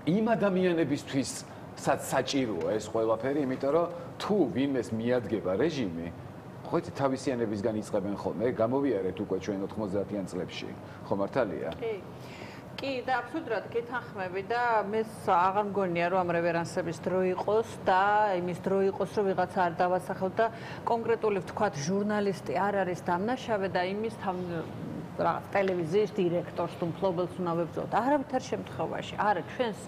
იმ ადამიანებისთვის საჭიროა ეს ყველაფერი, იმიტომ რომ თუ ვინმეს მიადგება რეჟიმი, ხო იცი თავისიანებისგან იწყებენ ხოლმე, გამოვიარეთ უკვე ჩვენ 90-იან წლებში. ხო მართალია? კი, და აბსოლუტურად გეთანხმები და მე აღარ მგონია რომ ამ რევერანსების დრო იყოს და იმის დრო იყოს რომ ვიღაცა არ დავასახოთ და კონკრეტული ვთქვათ ჟურნალისტი არ არის დამნაშავე და იმის რაღაც ტელევიზიის დირექტორს თუ მფლობელს უნდა ვებრძოლოთ. არავითარ შემთხვევაში არა ჩვენს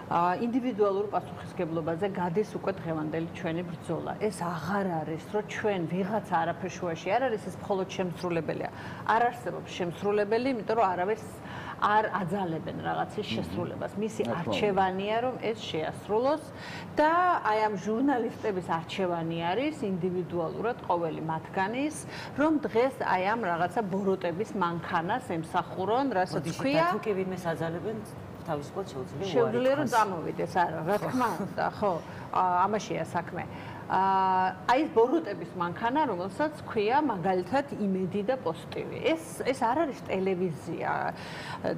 ინდივიდუალურ პასუხისგებლობაზე გადის უკვე დღევანდელი ჩვენი ბრძოლა. ეს აღარ არის, რომ ჩვენ ვიღაცა არაფერ შუაში არ არის, ეს მხოლოდ შემსრულებელია. არ არსებობს შემსრულებელი, იმიტომ რომ არავის არ აძალებენ რაღაცის შესრულებას. მისი არჩევანია, რომ ეს შეასრულოს და აი ამ ჟურნალისტების არჩევანი არის ინდივიდუალურად ყოველი მათგანის, რომ დღეს აი ამ რაღაცა ბოროტების მანქანას ემსახურონ, რასაც ქვია. თუ კი ვინმეს აძალებენ თავისუფლად შეუძლია შეუძლია რომ წამოვიდეს, არა, რა თქმა უნდა, ხო, ამაშია საქმე. აი ეს ბოროტების მანქანა, რომელსაც ქვია მაგალითად იმედი და პოზიტივი. ეს არ არის ტელევიზია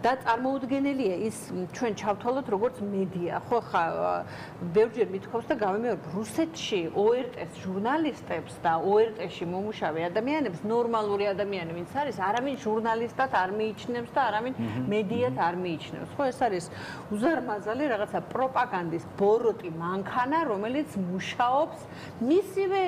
და წარმოუდგენელია ის ჩვენ ჩავთვალოთ როგორც მედია. ხო ხა ბევრჯერ მithქვავს და გავიმეორებ, რუსეთში ORT-ს ჟურნალისტებს და ORT-ში მომუშავე ადამიანებს ნორმალური ადამიანი ვინც არის, არავინ ჟურნალისტად არ მიიჩნევს და არავინ მედიად არ მიიჩნევს. ხო ეს არის უზარმაზარი რაღაცა პროპაგანდის ბოროტი მანქანა, რომელიც მუშაობს მისივე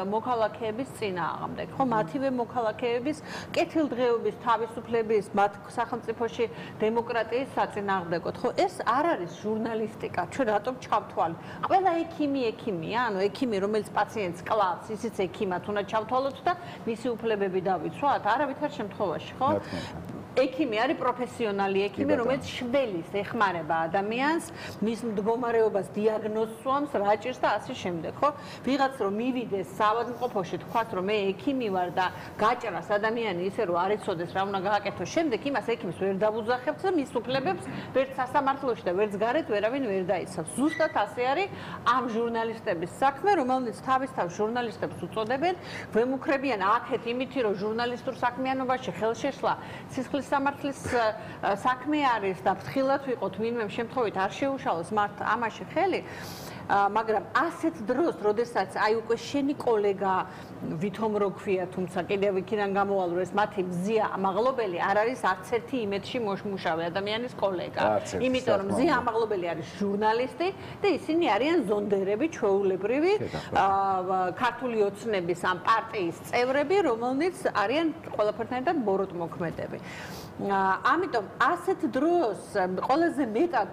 მოქალაქეების წინააღმდეგ, ხო, მათივე მოქალაქეების კეთილდღეობის, თავისუფლების, მათ სახელმწიფოში დემოკრატიის საწინააღმდეგოდ, ხო, ეს არ არის ჟურნალისტიკა. ჩვენ რატომ ჩავთვალეთ? ყველა ექიმია, ანუ ექიმი, რომელიც პაციენტს კლავს, ისიც ექიმად უნდა ჩავთვალოთ და მისი უფლებები დავიცვათ? არავითარ შემთხვევაში, ხო? ექიმი არის პროფესიონალი ექიმი, რომელიც შველის ეხმარება ადამიანს, მის მდგომარეობას დიაგნოზს სვამს, რაჭირს და ასე შემდეგ, ხო? ვიღაც რომ მივიდეს საავადმყოფოში, თქვას რომ მე ექიმი ვარ და გაჭრას ადამიანი ისე რომ არ იცოდეს რა უნდა გააკეთოს, შემდეგ იმას ექიმს ვერ დავუძახებთ და მის უფლებებს ვერც სასამართლოში და ვერც გარეთ ვერავინ ვერ დაიცავს. ზუსტად ასე არის ამ ჟურნალისტების საქმე, რომელნიც თავისთავად ჟურნალისტებს უწოდებენ, ვემუქრებიან აქეთ იმითი რომ ჟურნალისტურ საქმიანობაში ხელშეშლა სისხლის სამართლის საქმე არის და ფრთხილად ვიყოთ ვინმე შემთხვევით არ შეუშალოს მართ ამაში ხელი, მაგრამ ასეთ დროს, როდესაც აი უკვე შენი კოლეგა ვითომ რო ქვია, თუმცა კიდევ იქიდან გამოვალ რომ ეს მათი მზია ამაღლობელი არ არის არც ერთი იმედში მოშმუშავე ადამიანის კოლეგა. იმიტომ რომ მზია ამაღლობელი არის ჟურნალისტი და ისინი არიან ზონდერები, ჩვეულებრივი ქართული ოცნების ამ პარტიის წევრები, რომელნიც არიან ყველაფერთან ერთად ბოროტმოქმედები. ამიტომ ასეთ დროს ყველაზე მეტად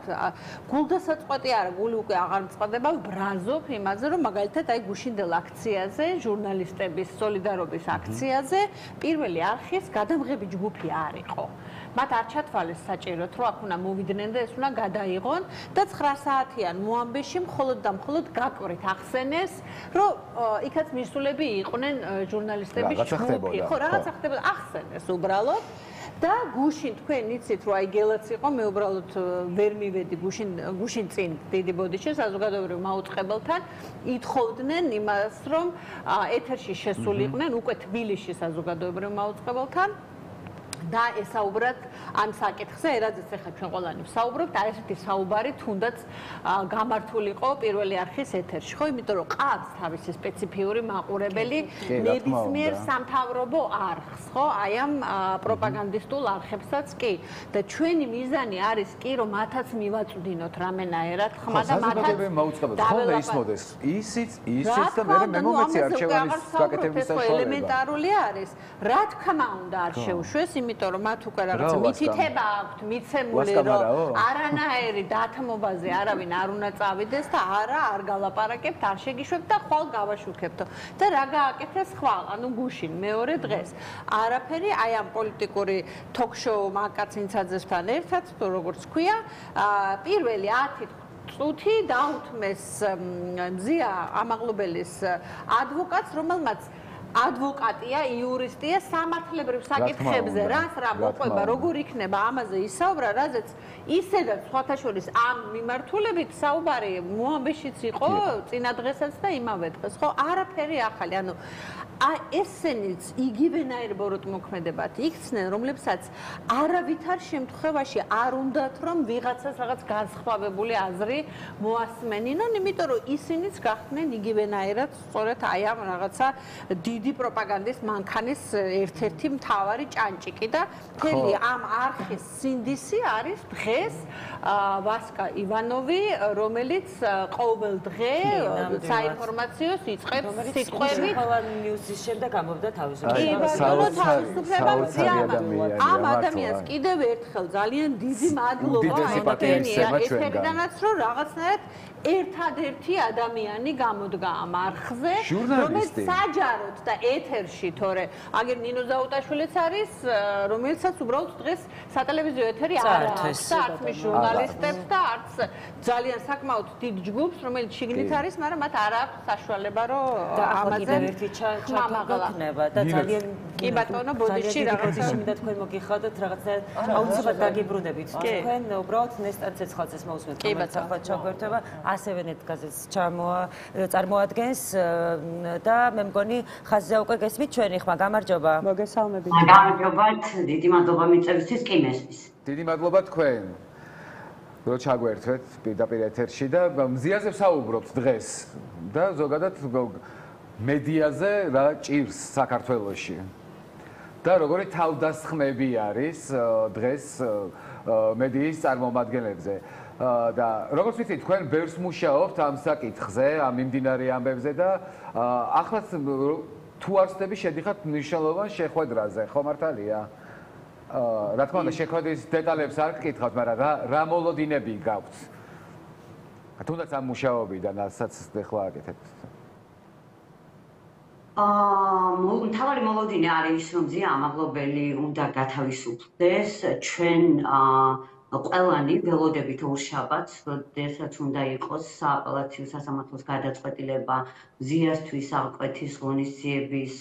გულდასაწყვეტი არა, გული უკვე აღარ მწყდება, ბრაზობ იმაზე, რომ მაგალითად აი გუშინდელ აქციაზე, ჟურნალისტების სოლიდარობის აქციაზე, პირველი არხის გადამღები ჯგუფი არ იყო. მათ არ ჩათვალეს საჭიროდ, რომ აქ უნდა მოვიდნენ და ეს უნდა გადაიღონ და 9 საათიან მოამბეში მხოლოდ და მხოლოდ გაკვრით ახსენეს, რომ იქაც მისულები იყვნენ ჟურნალისტების ჯგუფი, ხო, რაღაცა ხდებოდა, ახსენეს უბრალოდ. და გუშინ თქვენ იცით რომ აი გელაც იყო მე უბრალოდ ვერ მივედი გუშინ წინ დიდი ბოდიში საზოგადოებრივ მაუწყებელთან ითხოვდნენ იმას რომ ეთერში შესულიყვნენ უკვე თბილისში საზოგადოებრივ მაუწყებელთან და ესაუბრათ ამ საკითხზე, ერაზეც ახლა ჩვენ ყველანი ვსაუბრობთ, აი ესეთი საუბარი თუნდაც გამართულიყო პირველი არხის ეთერში, ხო, იმიტომ რომ ყავს თავისი სპეციფიური მაყურებელი ნებისმიერ სამთავრობო არხს, ხო, აი ამ პროპაგანდისტულ არხებსაც კი. და ჩვენი მიზანი არის კი რომ მათაც მივაწვდინოთ რამენაერად ხმა და მათაც ხოლმე ისმოდეს ისიც და მე მომეცი არჩევანის გაკეთების საშუალება. ელემენტარული არის, რა თქმა უნდა არ შეუშვეს, იმიტომ რომ მათ უკვე რაღაცა მითითება აქვთ, მიცემული რომ არანაირი დათმობაზე არავინ არ უნდა წავიდეს და არ გალაპარაკებთ, არ შეგიშვებთ და ხვალ გავაშუქებთ. და რა გააკეთეს ხვალ, ანუ გუშინ მეორე დღეს. არაფერი, აი ამ პოლიტიკური ток-შოუ მაკაცინცაძესთან ერთად, როგორც ქვია, პირველი 10 წუთი დაუთმეს მზია ამაღლობელის ადვოკატს, რომელმაც ადვოკატია, იურისტია სამართლებრივ საკითხებზე, რა მოყვება, როგორ იქნება ამაზე ისაუბრა, რაზეც ისედაც სხვათა შორის ამ მიმართულებით საუბარი მოამბეშიც იყო წინა დღესაც და იმავე დღეს, ხო, არაფერი ახალი, ანუ ესენიც იგივენაირ ბოროტმოქმედებად იქცნენ, რომლებსაც არავითარ შემთხვევაში არ უნდათ რომ ვიღაცას რაღაც განსხვავებული აზრი მოასმენინონ, იმიტომ რომ ისინიც გახდნენ იგივენაირად სწორედ აი ამ რაღაცა დიდი პროპაგანდის მანქანის ერთ-ერთი მთავარი ჭანჭიკი და მთელი ამ არხის სინდისი არის დღეს ვასკა ივანოვი, რომელიც ყოველ დღე საინფორმაციო იწყებს სიტყვებით ნიუსის შემდეგ ამბობდა თავისუფლება. ამ ადამიანს კიდევ ერთხელ ძალიან დიდი მადლობა ეთერიდანაც რომ რაღაცნაირად ერთადერთი ადამიანი გამოდგა ამ არხზე, რომელიც საჯაროდ და ეთერში, თორე აგერ ნინო ზაუტაშვილიც არის, რომელსაც უბრალოდ დღეს სატელევიზიო ეთერი არ აქვს და არც მის ჟურნალისტებს და არც ძალიან საკმაოდ დიდ ჯგუფს, რომელიც შიგნით არის, მაგრამ მათ არ აქვს საშუალება, რომ ამაზე ჩამაღლა და ძალიან კი ბატონო ბოდიში რაღაცა მინდა თქვენ მოგიხადოთ რაღაცა აუცილებლად დაგიბრუნებით თქვენ უბრალოდ ნესტან ცეცხლაძეს მოусმენთ რომელიც ახლა ჩაგვერთვება ასევე ნეტგაზეთს წარმოადგენს და მე მგონი ხაზზე უკვე გესმით ჩვენი ხმა გამარჯობა მოგესალმებით გამარჯობათ დიდი მადლობა მიწევისთვის კი მესმის დიდი მადლობა თქვენ რომ ჩაგვერთვეთ პირდაპირ ეთერში და მზიაზე ვსაუბრობთ დღეს და ზოგადად მედიაზე რა ჭირს საქართველოში და როგორი თავდასხმები არის დღეს მედიის წარმომადგენლებზე და როგორც ვიცით თქვენ ბევრს მუშაობთ ამ საკითხზე ამ მიმდინარე ამბებზე და ახლა თუ არსდები შედიხართ მნიშვნელოვან შეხვედრაზე ხო მართალია რა თქმა უნდა შეხვედრის დეტალებს არ გკითხავთ მაგრამ რა მოლოდინები გაქვთ თუნდაც ამ მუშაობიდან რასაც ახლა აკეთებთ მთავარი მოლოდინი არის რომ ზია ამაღლობელი უნდა გათავისუფლდეს ჩვენ ყველანი ველოდებით ორშაბათს როდესაც უნდა იყოს სააპელაციო სასამართლოს გადაწყვეტილება ზიასთვის აღკვეთის ღონისძიების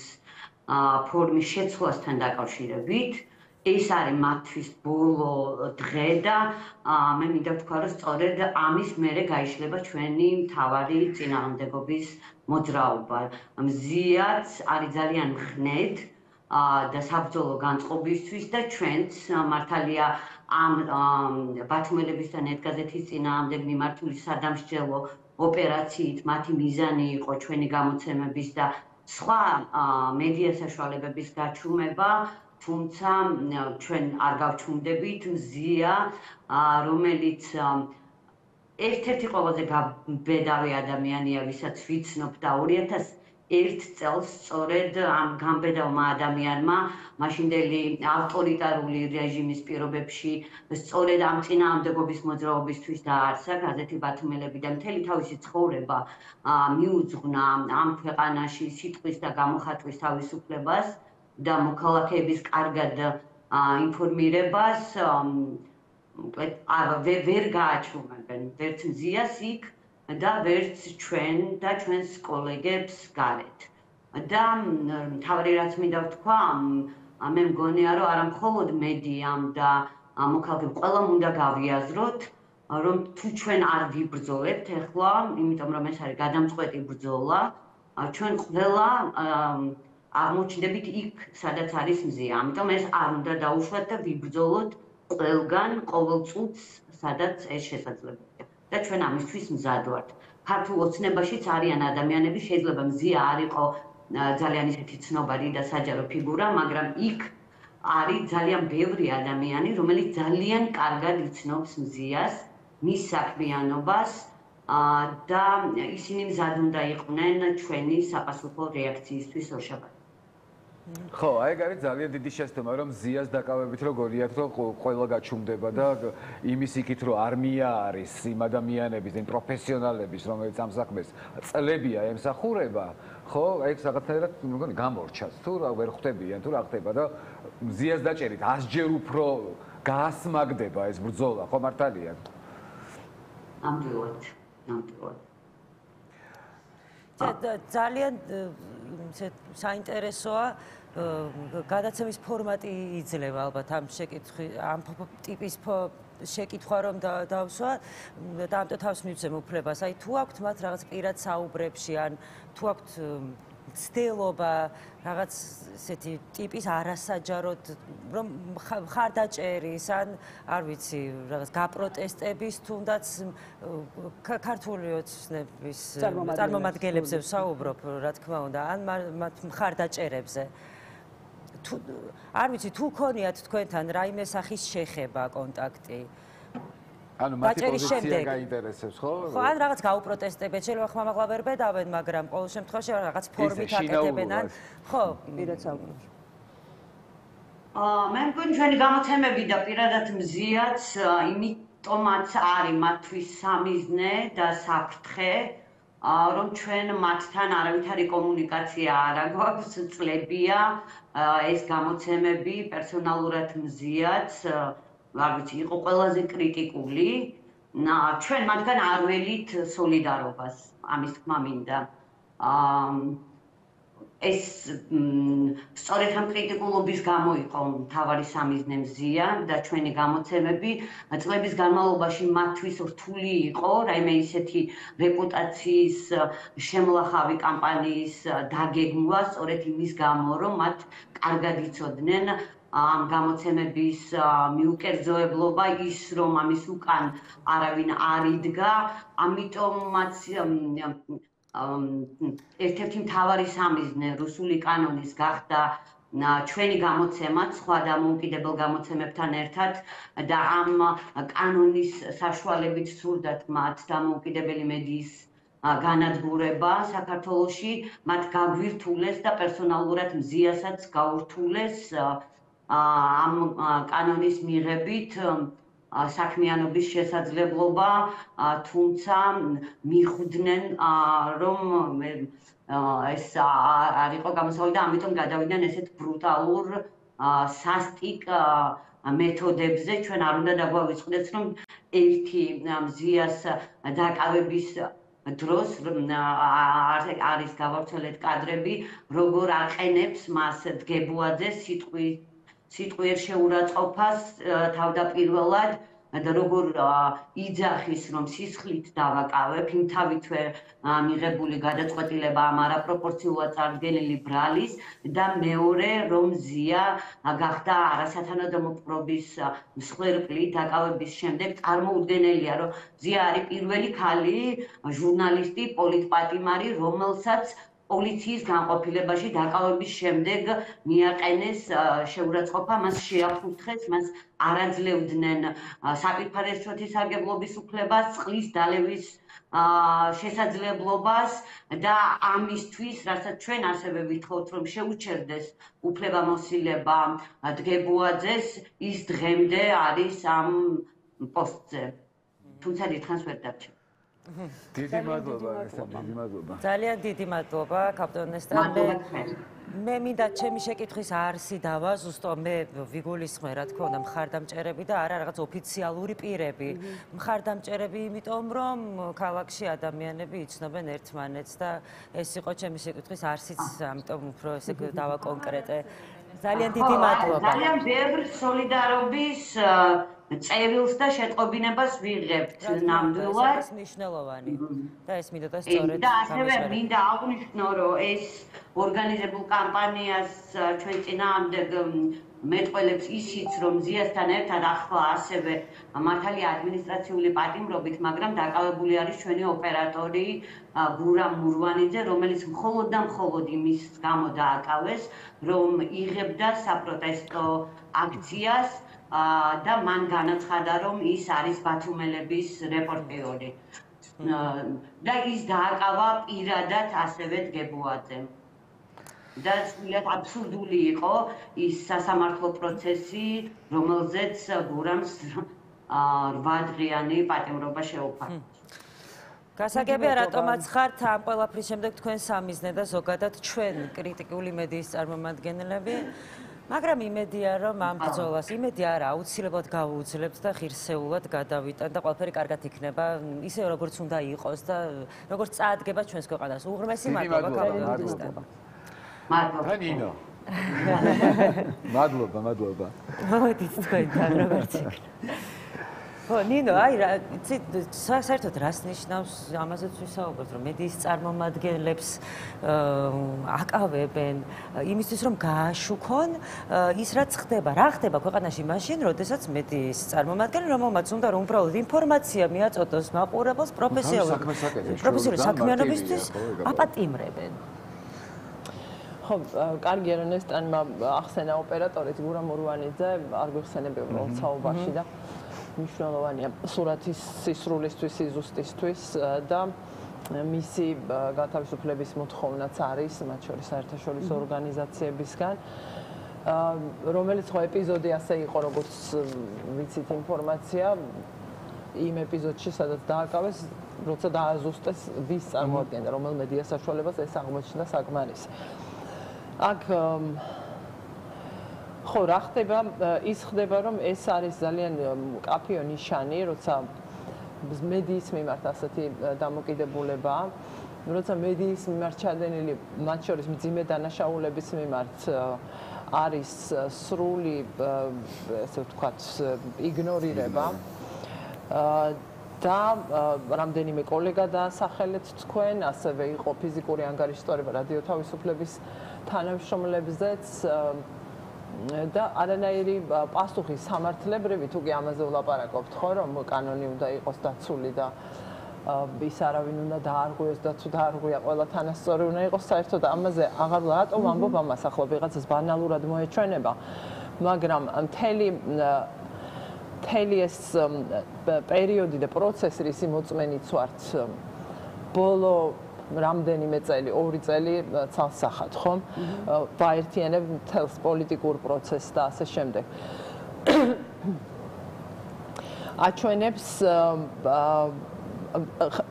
ფორმის შეცვლასთან დაკავშირებით ეს არის მათთვის ბოლო დღე და მე მინდა ვთქვა რომ სწორედ ამის მერე გაიშლება ჩვენი მთავარი წინააღმდეგობის მოძრაობა მზიაც არის ძალიან მხნედ და საბრძოლო განწყობისთვის და ჩვენც მართალია ამ ბათუმელების და ნეტგაზეთის წინააღმდეგ მიმართული სადამსჯელო ოპერაციით მათი მიზანი იყო ჩვენი გამოცემების და სხვა მედია საშუალებების გაჩუმება თუმცა ჩვენ არ გავჩუმდებით მზია რომელიც ერთ-ერთი ყველაზე გამბედავი ადამიანია ვისაც ვიცნობ და 2001 წელს სწორედ ამ გამბედავმა ადამიანმა მაშინდელი ავტორიტარული რეჟიმის პირობებში სწორედ ამ წინააღმდეგობის მოძრაობისთვის დაარსა გაზეთი ბათუმელები და მთელი თავისი ცხოვრება მიუძღვნა ამ ქვეყანაში სიტყვის და გამოხატვის თავისუფლებას და მოქალაქეების კარგად ინფორმირებას ვერ გააჩუმებენ ვერც მზიას იქ და ვერც ჩვენ და ჩვენს კოლეგებს გარეთ. და მთავარი რაც მინდა ვთქვა, მე მგონია რომ არა მხოლოდ მედიამ და მოქალაქეებს ყველამ უნდა გავიაზროთ, რომ თუ ჩვენ არ ვიბრძოლებთ ახლა, იმიტომ რომ ეს არის გადამწყვეტი ბრძოლა, ჩვენ ყველა აღმოჩნდებით იქ, სადაც არის მზია. ამიტომ ეს არ უნდა დაუშვათ და ვიბრძოლოთ ყველგან ყოველ წუთს, სადაც ეს შესაძლებელია. და ჩვენ ამისთვის მზად ვართ. ქართულ ოცნებაშიც არიან ადამიანები, შეიძლება მზია არ იყო ძალიან ისეთი ცნობადი და საჯარო ფიგურა, მაგრამ იქ არის ძალიან ბევრი ადამიანი, რომელიც ძალიან კარგად იცნობს მზიას, მის საქმიანობას და ისინი მზად უნდა იყვნენ ჩვენი საპასუხო რეაქციისთვის ორშაბათს. ხო, აი ეგ არის ძალიან დიდი შეცდომა, რომ ზიას დაკავებით როგორიათ, რომ ყველა გაჩუმდება და იმის იქით, რომ არმია არის იმ ადამიანების, იმ პროფესიონალების, რომელიც ამ საქმეს წლებია ემსახურება, ხო, აი ეს რაღაცნაირად მგონი გამორჩას, თუ რა ვერ ხვდებიან, თუ რა ხდება და ზიას დაჭერით 100-ჯერ უფრო გაასმაგდება ეს ბრძოლა, ხო მართალია? ნამდვილად. ძალიან საინტერესოა გადაცემის ფორმატი იძლევა ალბათ ამ ტიპის შეკითხვა რომ დავსვა და ამიტომ თავს მივცემ უფლებას. აი თუ აქვთ მათ რაღაც პირად საუბრებში ან თუ აქვთ ცდილობა რაღაც ესეთი ტიპის არასაჯაროდ რომ ხარდაჭერის ან არ ვიცი რაღაც გაპროტესტების თუნდაც ქართული ოცნების წარმომადგენლებზე ვსაუბრობ რა თქმა უნდა ან მათ მხარდაჭერებზე არ ვიცი თუ ქონიათ თქვენთან რაიმე სახის შეხება კონტაქტი ანუ მათი პოზიცია გაინტერესებს ხო? ხო, ან რაღაც გაუპროტესტებენ, შეიძლება ხმამაღლა ვერ ბედავენ, მაგრამ ყოველ შემთხვევაში რაღაც ფორმით აკეთებენ ან ხო, პირად საუბრობ. მე მგონი ჩვენი გამოცემები და პირადად მზიაც იმიტომაც არის მათთვის სამიზნე და საფრთხე, რომ ჩვენ მათთან არავითარი კომუნიკაცია არ აგვაქვს, წლებია ეს გამოცემები პერსონალურად მზიაც არ ვიცი, იყო ყველაზე კრიტიკული. ჩვენ მათგან არ ველით სოლიდარობას, ამის თქმა მინდა. ეს სწორედ ამ კრიტიკულობის გამო იყო მთავარი სამიზნე მზია და ჩვენი გამოცემები წლების განმავლობაში მათთვის რთული იყო, რაიმე ისეთი რეპუტაციის შემლახავი კამპანიის დაგეგმვა, სწორედ იმის გამო, რომ მათ კარგად იცოდნენ ამ გამოცემების მიუკერძოებლობა ის რომ ამის უკან არავინ არ იდგა, ამიტომაც ერთ-ერთი მთავარი სამიზნე რუსული კანონის გახდა ჩვენი გამოცემა სხვა დამოუკიდებელ გამოცემებთან ერთად და ამ კანონის საშუალებით სურდათ მათ დამოუკიდებელი მედიის განადგურება საქართველოში, მათ გაგვირთულეს და პერსონალურად მზიასაც გაურთულეს ამ კანონის მიღებით საქმიანობის შესაძლებლობა, თუმცა მიხვდნენ რომ ეს არ იყო გამოსავალი და ამიტომ გადავიდნენ ესეთ ბრუტალურ სასტიკ მეთოდებზე. ჩვენ არ უნდა დაგვავიწყდეს რომ ერთი მზიას დაკავების დროს არის გავავრცელეთ კადრები, როგორ აყენებს მას დგებუაძე სიტყვიერ შეურაცხყოფას თავდაპირველად და როგორ იძახის რომ სისხლით დავაკავებ, იმთავითვე მიღებული გადაწყვეტილება ამ არაპროპორციულად წარდგენილი ბრალის და მეორე რომ ზია გახდა არასათანადო პრობის მსხვერპლი დაკავების შემდეგ წარმოუდგენელია რომ ზია არის პირველი ქალი ჟურნალისტი, პოლიტპატიმარი, რომელსაც პოლიციის განყოფილებაში დაკავების შემდეგ მიაყენეს შეურაცხყოფა, მას შეაფუთხეს, მას არაძლევდნენ საპირფარეშოთი სარგებლობის უფლებას, წყლის დალევის შესაძლებლობას და ამისთვის, რასაც ჩვენ ასევე ვითხოვთ, რომ შეუჩერდეს უფლებამოსილება დგებუაძეს, ის დღემდე არის ამ პოსტზე. თუმცა დიდხანს ვერ დარჩა. დიდი მადლობა. ძალიან დიდი მადლობა, კაპიტან ნესტანე. მე მინდა ჩემი შეკითხვის არსი დავა, ზუსტად მე ვიგულისხმე, რა თქმა უნდა, მხარდამჭერები და არა რაღაც ოფიციალური პირები. მხარდამჭერები, იმიტომ რომ ქალაქში ადამიანები იცნობენ ერთმანეთს და ეს იყო ჩემი შეკითხვის არსიც, ამიტომ უფრო ესე დავაკონკრეტე. ძალიან დიდი მადლობა. ძალიან ბევრ სოლიდარობის წერილს და შეტყობინებას ვიღებთ ნამდვილად. ეს მნიშვნელოვანი და ეს მინდოდა სწორედ. და ასევე მინდა აღვნიშნო, რომ ეს ორგანიზებულ კამპანიას ჩვენ წინააღმდეგ მეტყველებს ისიც, რომ ზიასთან ერთად ახლა ასევე მართალია ადმინისტრაციული პატიმრობით, მაგრამ დაკავებული არის ჩვენი ოპერატორი გურამ მურვანიძე, რომელიც მხოლოდ და მხოლოდ იმის გამო დააკავეს, რომ იღებდა საპროტესტო აქციას და მან განაცხადა, რომ ის არის ბათუმელების რეპორტიორი. და ის დააკავა პირადად ასევე დგებუაძემ. და სულად აბსურდული იყო ის სასამართლო პროცესი, რომელზეც გურამს 8 დღიანი პატიმრობა შეუფარა. გასაგებია, რატომაც ხართ ამ ყველაფრის შემდეგ თქვენ სამიზნე და ზოგადად ჩვენ კრიტიკული მედიის წარმომადგენლები. მაგრამ იმედია, რომ ამ ბრძოლას, იმედი არა, აუცილებლად გავუძლებთ და ღირსეულად გადავიტანთ და ყველაფერი კარგად იქნება, ისე როგორც უნდა იყოს და როგორც წაადგება ჩვენს ქვეყანას. უღრმესი მადლობა, მადლობა. თანინო. მადლობა. მოდით თქვენთან, როგორც იქნება. ხო, ნინო, აი რა, საერთოდ რას ნიშნავს ამაზეც ვისაუბროთ, რომ მედიის წარმომადგენლებს აკავებენ იმისთვის, რომ გააშუქონ ის რაც ხდება, რა ხდება ქვეყანაში მაშინ, როდესაც მედიის წარმომადგენელი, რომელმაც უნდა რომ უბრალოდ ინფორმაცია მიაწოდოს მაყურებელს პროფესიული საქმიანობისთვის აპატიმრებენ. ხო, კარგი ერნესტანმა ახსენა ოპერატორი გურამ მურვანიძე, არ გვიხსენებია მოცაობაში და მნიშვნელოვანია სურათის სისრულისთვის, სიზუსტისთვის და მისი გათავისუფლების მოთხოვნაც არის, მათ შორის საერთაშორისო ორგანიზაციებისგან, რომელიც ხო ეპიზოდი ასე იყო, როგორც ვიცით ინფორმაცია, იმ ეპიზოდში, სადაც დააკავეს, როცა დააზუსტეს ვის წარმოადგენდა, რომელ მედია საშუალებას ეს აღმოჩნდა საკმარისი. აქ ხო რა ხდება, ის ხდება, რომ ეს არის ძალიან კაფეო ნიშანი, როცა მედიის მიმართ ასეთი დამოკიდებულებაა, როცა მედიის მიმართ ჩადენილი, მათ შორის მძიმე დანაშაულების მიმართ არის სრული, ესე ვთქვათ, იგნორირება და რამდენიმე კოლეგა დაასახელეთ თქვენ, ასევე იყო ფიზიკური ანგარიშტორება რადიო თავისუფლების თანამშრომლებზეც და არანაირი პასუხი სამართლებრივი თუ კი ამაზე ვლაპარაკობთ ხო რომ კანონი უნდა იყოს დაცული და ის არავინ უნდა დაარღვიოს და თუ დაარღვია ყველა თანასწორი უნდა იყოს საერთოდ ამაზე აღარ რატომ ამბობ ამას ახლა ვიღაცას ბანალურად მოეჩვენება მაგრამ მთელი ეს პერიოდი და პროცესი ისი მოწმენიც ვართ ბოლო რამდენიმე წელი, 2 წელი ცალსახად, ხო? ვაერთიანებ მთელს პოლიტიკურ პროცესს და ასე შემდეგ. აჩვენებს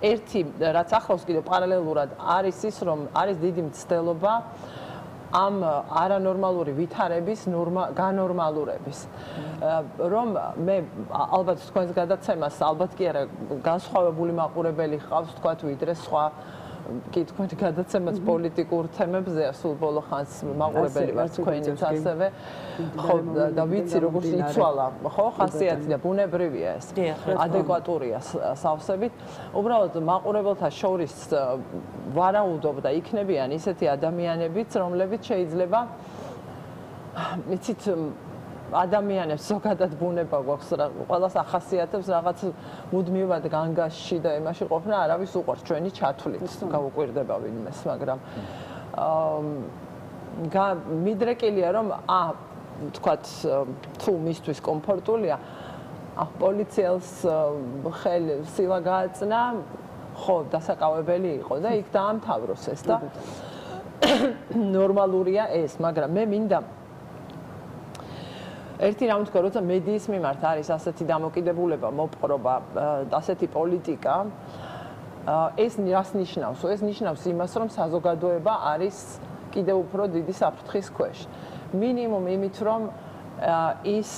ერთი რაც ახლავს კიდევ პარალელურად არის ის, რომ არის დიდი მცდელობა ამ არანორმალური ვითარების განორმალურების. რომ მე ალბათ თქვენს გადაცემას ალბათ კი არა განსხვავებული მაყურებელი ხავს, თქვათ ვიდრე სხვა კი თქვენ გადაცემას პოლიტიკურ თემებზეა სულ ბოლო ხანს მაყურებელი ვარ თქვენიც ასევე ხო და ვიცი როგორც იცვალა ხო ხასიათი და ბუნებრივია ეს ადეკვატურია სავსებით უბრალოდ მაყურებელთა შორის ვარაუდობ და იქნებიან ისეთი ადამიანებიც რომლებიც შეიძლება მიცით ადამიანებს ზოგადად ბუნება გვაქვს ყველას ახასიათებს რაღაც მუდმივად განგასში და იმაში ყოფნა არავის უყვარს ჩვენი ჩათვლით გაუკვირდება ვინმეს მაგრამ მიდრეკილია რომ თქვათ თუ მისთვის კომფორტულია პოლიციელს ხელი სილა გააწნა ხო დასაკავებელი იყო და იქ დაამთავროს ეს და ნორმალურია ეს მაგრამ მე მინდა ერთი რამ თქვა, როცა მედიის მიმართ არის ასეთი დამოკიდებულება, მოპყრობა, ასეთი პოლიტიკა, ეს რას ნიშნავს? ეს ნიშნავს იმას, რომ საზოგადოება არის კიდევ უფრო დიდი საფრთხის ქვეშ. მინიმუმ იმით, რომ ის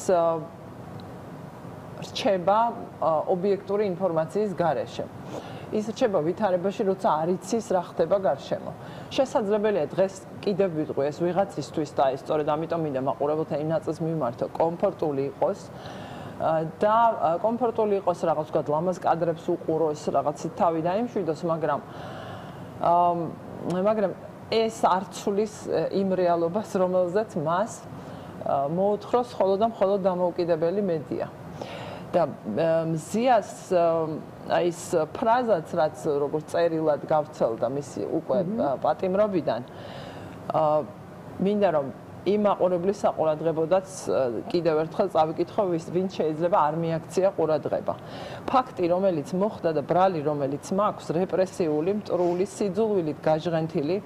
რჩება ობიექტური ინფორმაციის გარეშე. ის რჩება ვითარებაში, როცა არ იცის რა ხდება გარშემო. შესაძლებელია დღეს კიდევ ვიტყვი ეს ვიღაცისთვის და ეს სწორედ ამიტომ მინდა მაყურებელთა იმ ნაწილს მიმართო კომფორტული იყოს და კომფორტული იყოს რაღაც ვთქვათ ლამაზ კადრებს უყუროს რაღაცით თავი დაიმშვიდოს მაგრამ ეს არ ცulis იმ რეალობას რომელზეც მას მოუთხროს მხოლოდ და მხოლოდ დამოუკიდებელი მედია და მზიას ის ფრაზაც რაც როგორც წერილად გავცელდა მისი უკვე პატიმრობიდან მინდა რომ იმ მაყურებლის საყურადღებოდაც კიდევ ერთხელ წავიკითხო ვინც შეიძლება არ მიაქცია ყურადღება ფაქტი რომელიც მოხდა და ბრალი რომელიც მაქვს რეპრესიული მტრული სიძულვილით გაჟღენთილი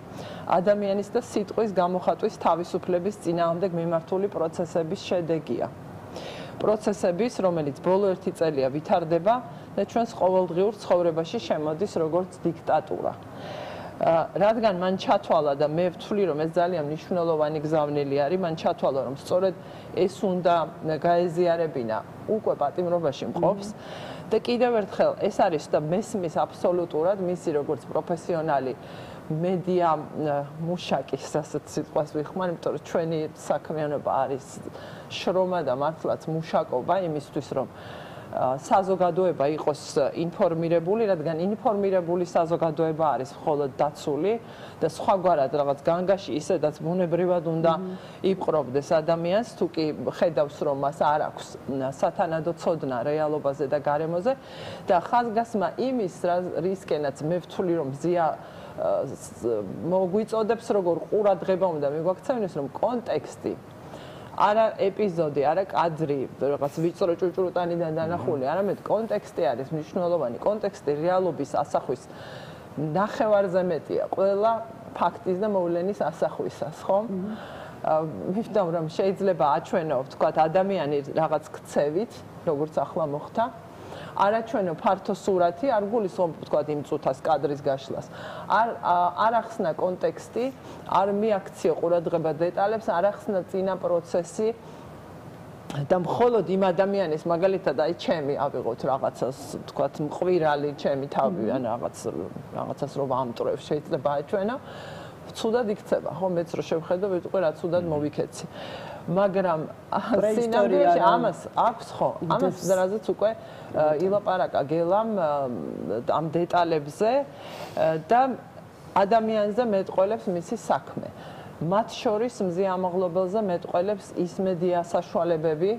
ადამიანის და სიტყვის გამოხატვის თავისუფლების წინააღმდეგ მიმართული პროცესების შედეგია პროცესების რომელიც ბოლო 1 წელია ვითარდება და ჩვენს ყოველდღიურ ცხოვრებაში შემოდის როგორც დიქტატურა რადგან მან ჩათვალა და მე ვთვლი რომ ეს ძალიან მნიშვნელოვანი გზავნილი არის მან ჩათვალა რომ სწორედ ეს უნდა გაეზიარებინა უკვე პატიმრობაში მყოფს და კიდევ ერთხელ ეს არის და მესმის აბსოლუტურად მისი როგორც პროფესიონალი მედია მუშაკის ასეთ სიტყვას ვიხმარ იმიტომ რომ ჩვენი საქმიანობა არის შრომა და მართლაც მუშაკობა იმისთვის რომ საზოგადოება იყოს ინფორმირებული, რადგან ინფორმირებული საზოგადოება არის მხოლოდ დაცული და სხვაგვარად რაღაც განგაში ისედაც ბუნებრივად უნდა იპყრობდეს ადამიანს, თუ კი ხედავს, რომ მას არ აქვს სათანადო ცოდნა რეალობაზე და გარემოზე და ხაზგასმა იმის რისკენაც მე ვთვლი, რომ ზია მოგვიწოდებს, როგორ ყურადღება უნდა მიგვაქცევინოს, რომ კონტექსტი არა ეპიზოდი, არა კადრი, რაღაც ვიწრო ჭუჭრუტანიდან დანახული, არამედ კონტექსტი არის მნიშვნელოვანი. კონტექსტი რეალობის ასახვის ნახევარზე მეტია ყველა ფაქტის და მოვლენის ასახვისას, ხო? მივდამ რომ შეიძლება აჩვენო, ვთქვათ, ადამიანი რაღაც ქცევით, როგორც ახლა მოხდა. არაჩვენო ფართო სურათი, არ გულისხმობ, ვთქვათ, იმ წუთას კადრის გაშლას. არ ახსნა კონტექსტი, არ მიაქციო ყურადღება დეტალებს, არ ახსნა წინა პროცესი და მხოლოდ იმ ადამიანის მაგალითად აი ჩემი ავიღოთ რაღაცას, ვთქვათ, მყვირალი ჩემი თავი ან რაღაცას რომ ამტრევ შეიძლება აჩვენო, ცუდად იქცება, ხო, მეც რო შევხედო, ვიტყვი რა ცუდად მოვიქეცი. მაგრამ სინამდვილეში ამას აქვს ხო? ამას რაზეც უკვე ილაპარაკა გელამ ამ დეტალებზე და ადამიანზე მეტყველებს მისი საქმე. მათ შორის მზიან ამაღლებელზე მეტყველებს ის მედია საშუალებები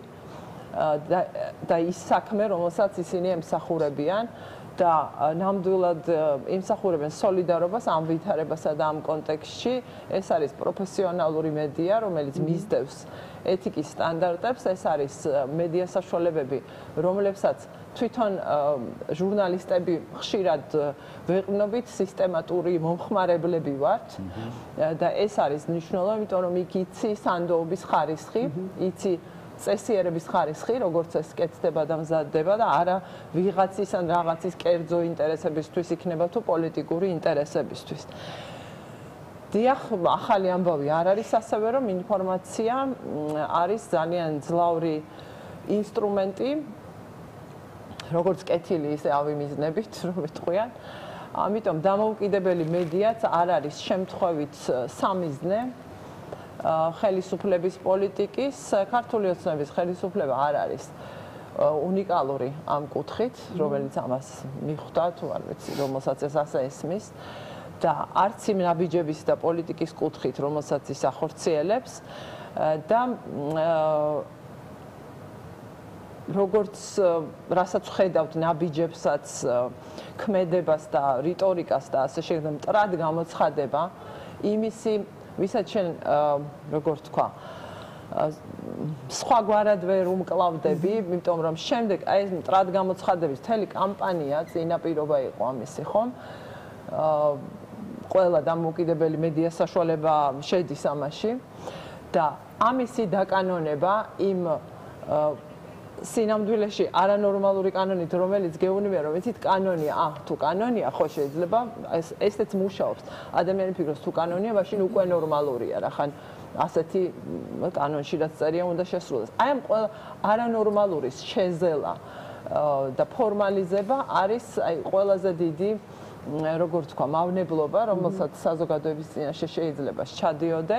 და ის საქმე, რომელსაც ისინი ემსახურებიან და ნამდვილად იმსახურებენ სოლიდარობას ამ ვითარებასა და ამ კონტექსტში. ეს არის პროფესიონალური მედია, რომელიც მისდევს ეთიკის სტანდარტებს, ეს არის მედია საშუალებები, რომლებსაც თვითონ ჟურნალისტები ხშირად ვეყნობით სისტემატური მომხმარებლები ვართ და ეს არის მნიშვნელოვანი, იმიტომ რომ იქ იცი სანდოობის ხარისხი, იცი წესიერების ხარისხი, როგორც ეს კეთდება და მზადდება და არა ვიღაცის ან რაღაცის კერძო ინტერესებისთვის იქნება თუ პოლიტიკური ინტერესებისთვის. დიახ, ახალი ამბავი არ არის ასევე, რომ ინფორმაცია არის ძალიან ძლავრი ინსტრუმენტი, როგორც კეთილი, ისე ავი მიზნებით, რომ ვიტყვიან. ამიტომ დამოუკიდებელი მედიაც არ არის შემთხვევით სამიზნე ხელისუფლების პოლიტიკის, ქართული ოცნების ხელისუფლება არ არის უნიკალური ამ კუთხით, რომელიც ამას მიხვდა, თუ არ ვიცი, რომელსაც ეს ასე ესმის და არც იმ ნაბიჯების და პოლიტიკის კუთხით, რომელსაც ის ახორციელებს და როგორც რასაც ხედავთ ნაბიჯებსაც, ქმედებას და რიტორიკას და ასე შემდეგ მტრად გამოცხადება იმისი ვისაც შენ როგორ თქვა სხვაგვარად ვერ უმკლავდები, იმიტომ რომ შემდეგ აი ეს მტრად გამოცხადების მთელი კამპანია წინაპირობა იყო ამისი, ხომ? ყველა დამოუკიდებელი მედია საშუალება შედის ამაში და ამისი დაკანონება იმ სინამდვილეში არანორმალური კანონით, რომელიც გეუბნებია, რომ იცით კანონია, თუ კანონია, ხო შეიძლება ესეც მუშაობს. ადამიანი ფიქრობს, თუ კანონია, მაშინ უკვე ნორმალურია, რახან ასეთი კანონში რაც წერია უნდა შესრულდეს. აი ამ ყველა არანორმალურის შეზელა და ფორმალიზება არის აი ყველაზე დიდი როგორ თქვა, მავნებლობა, რომელსაც საზოგადოების წინაშე შეიძლება ჩადიოდე.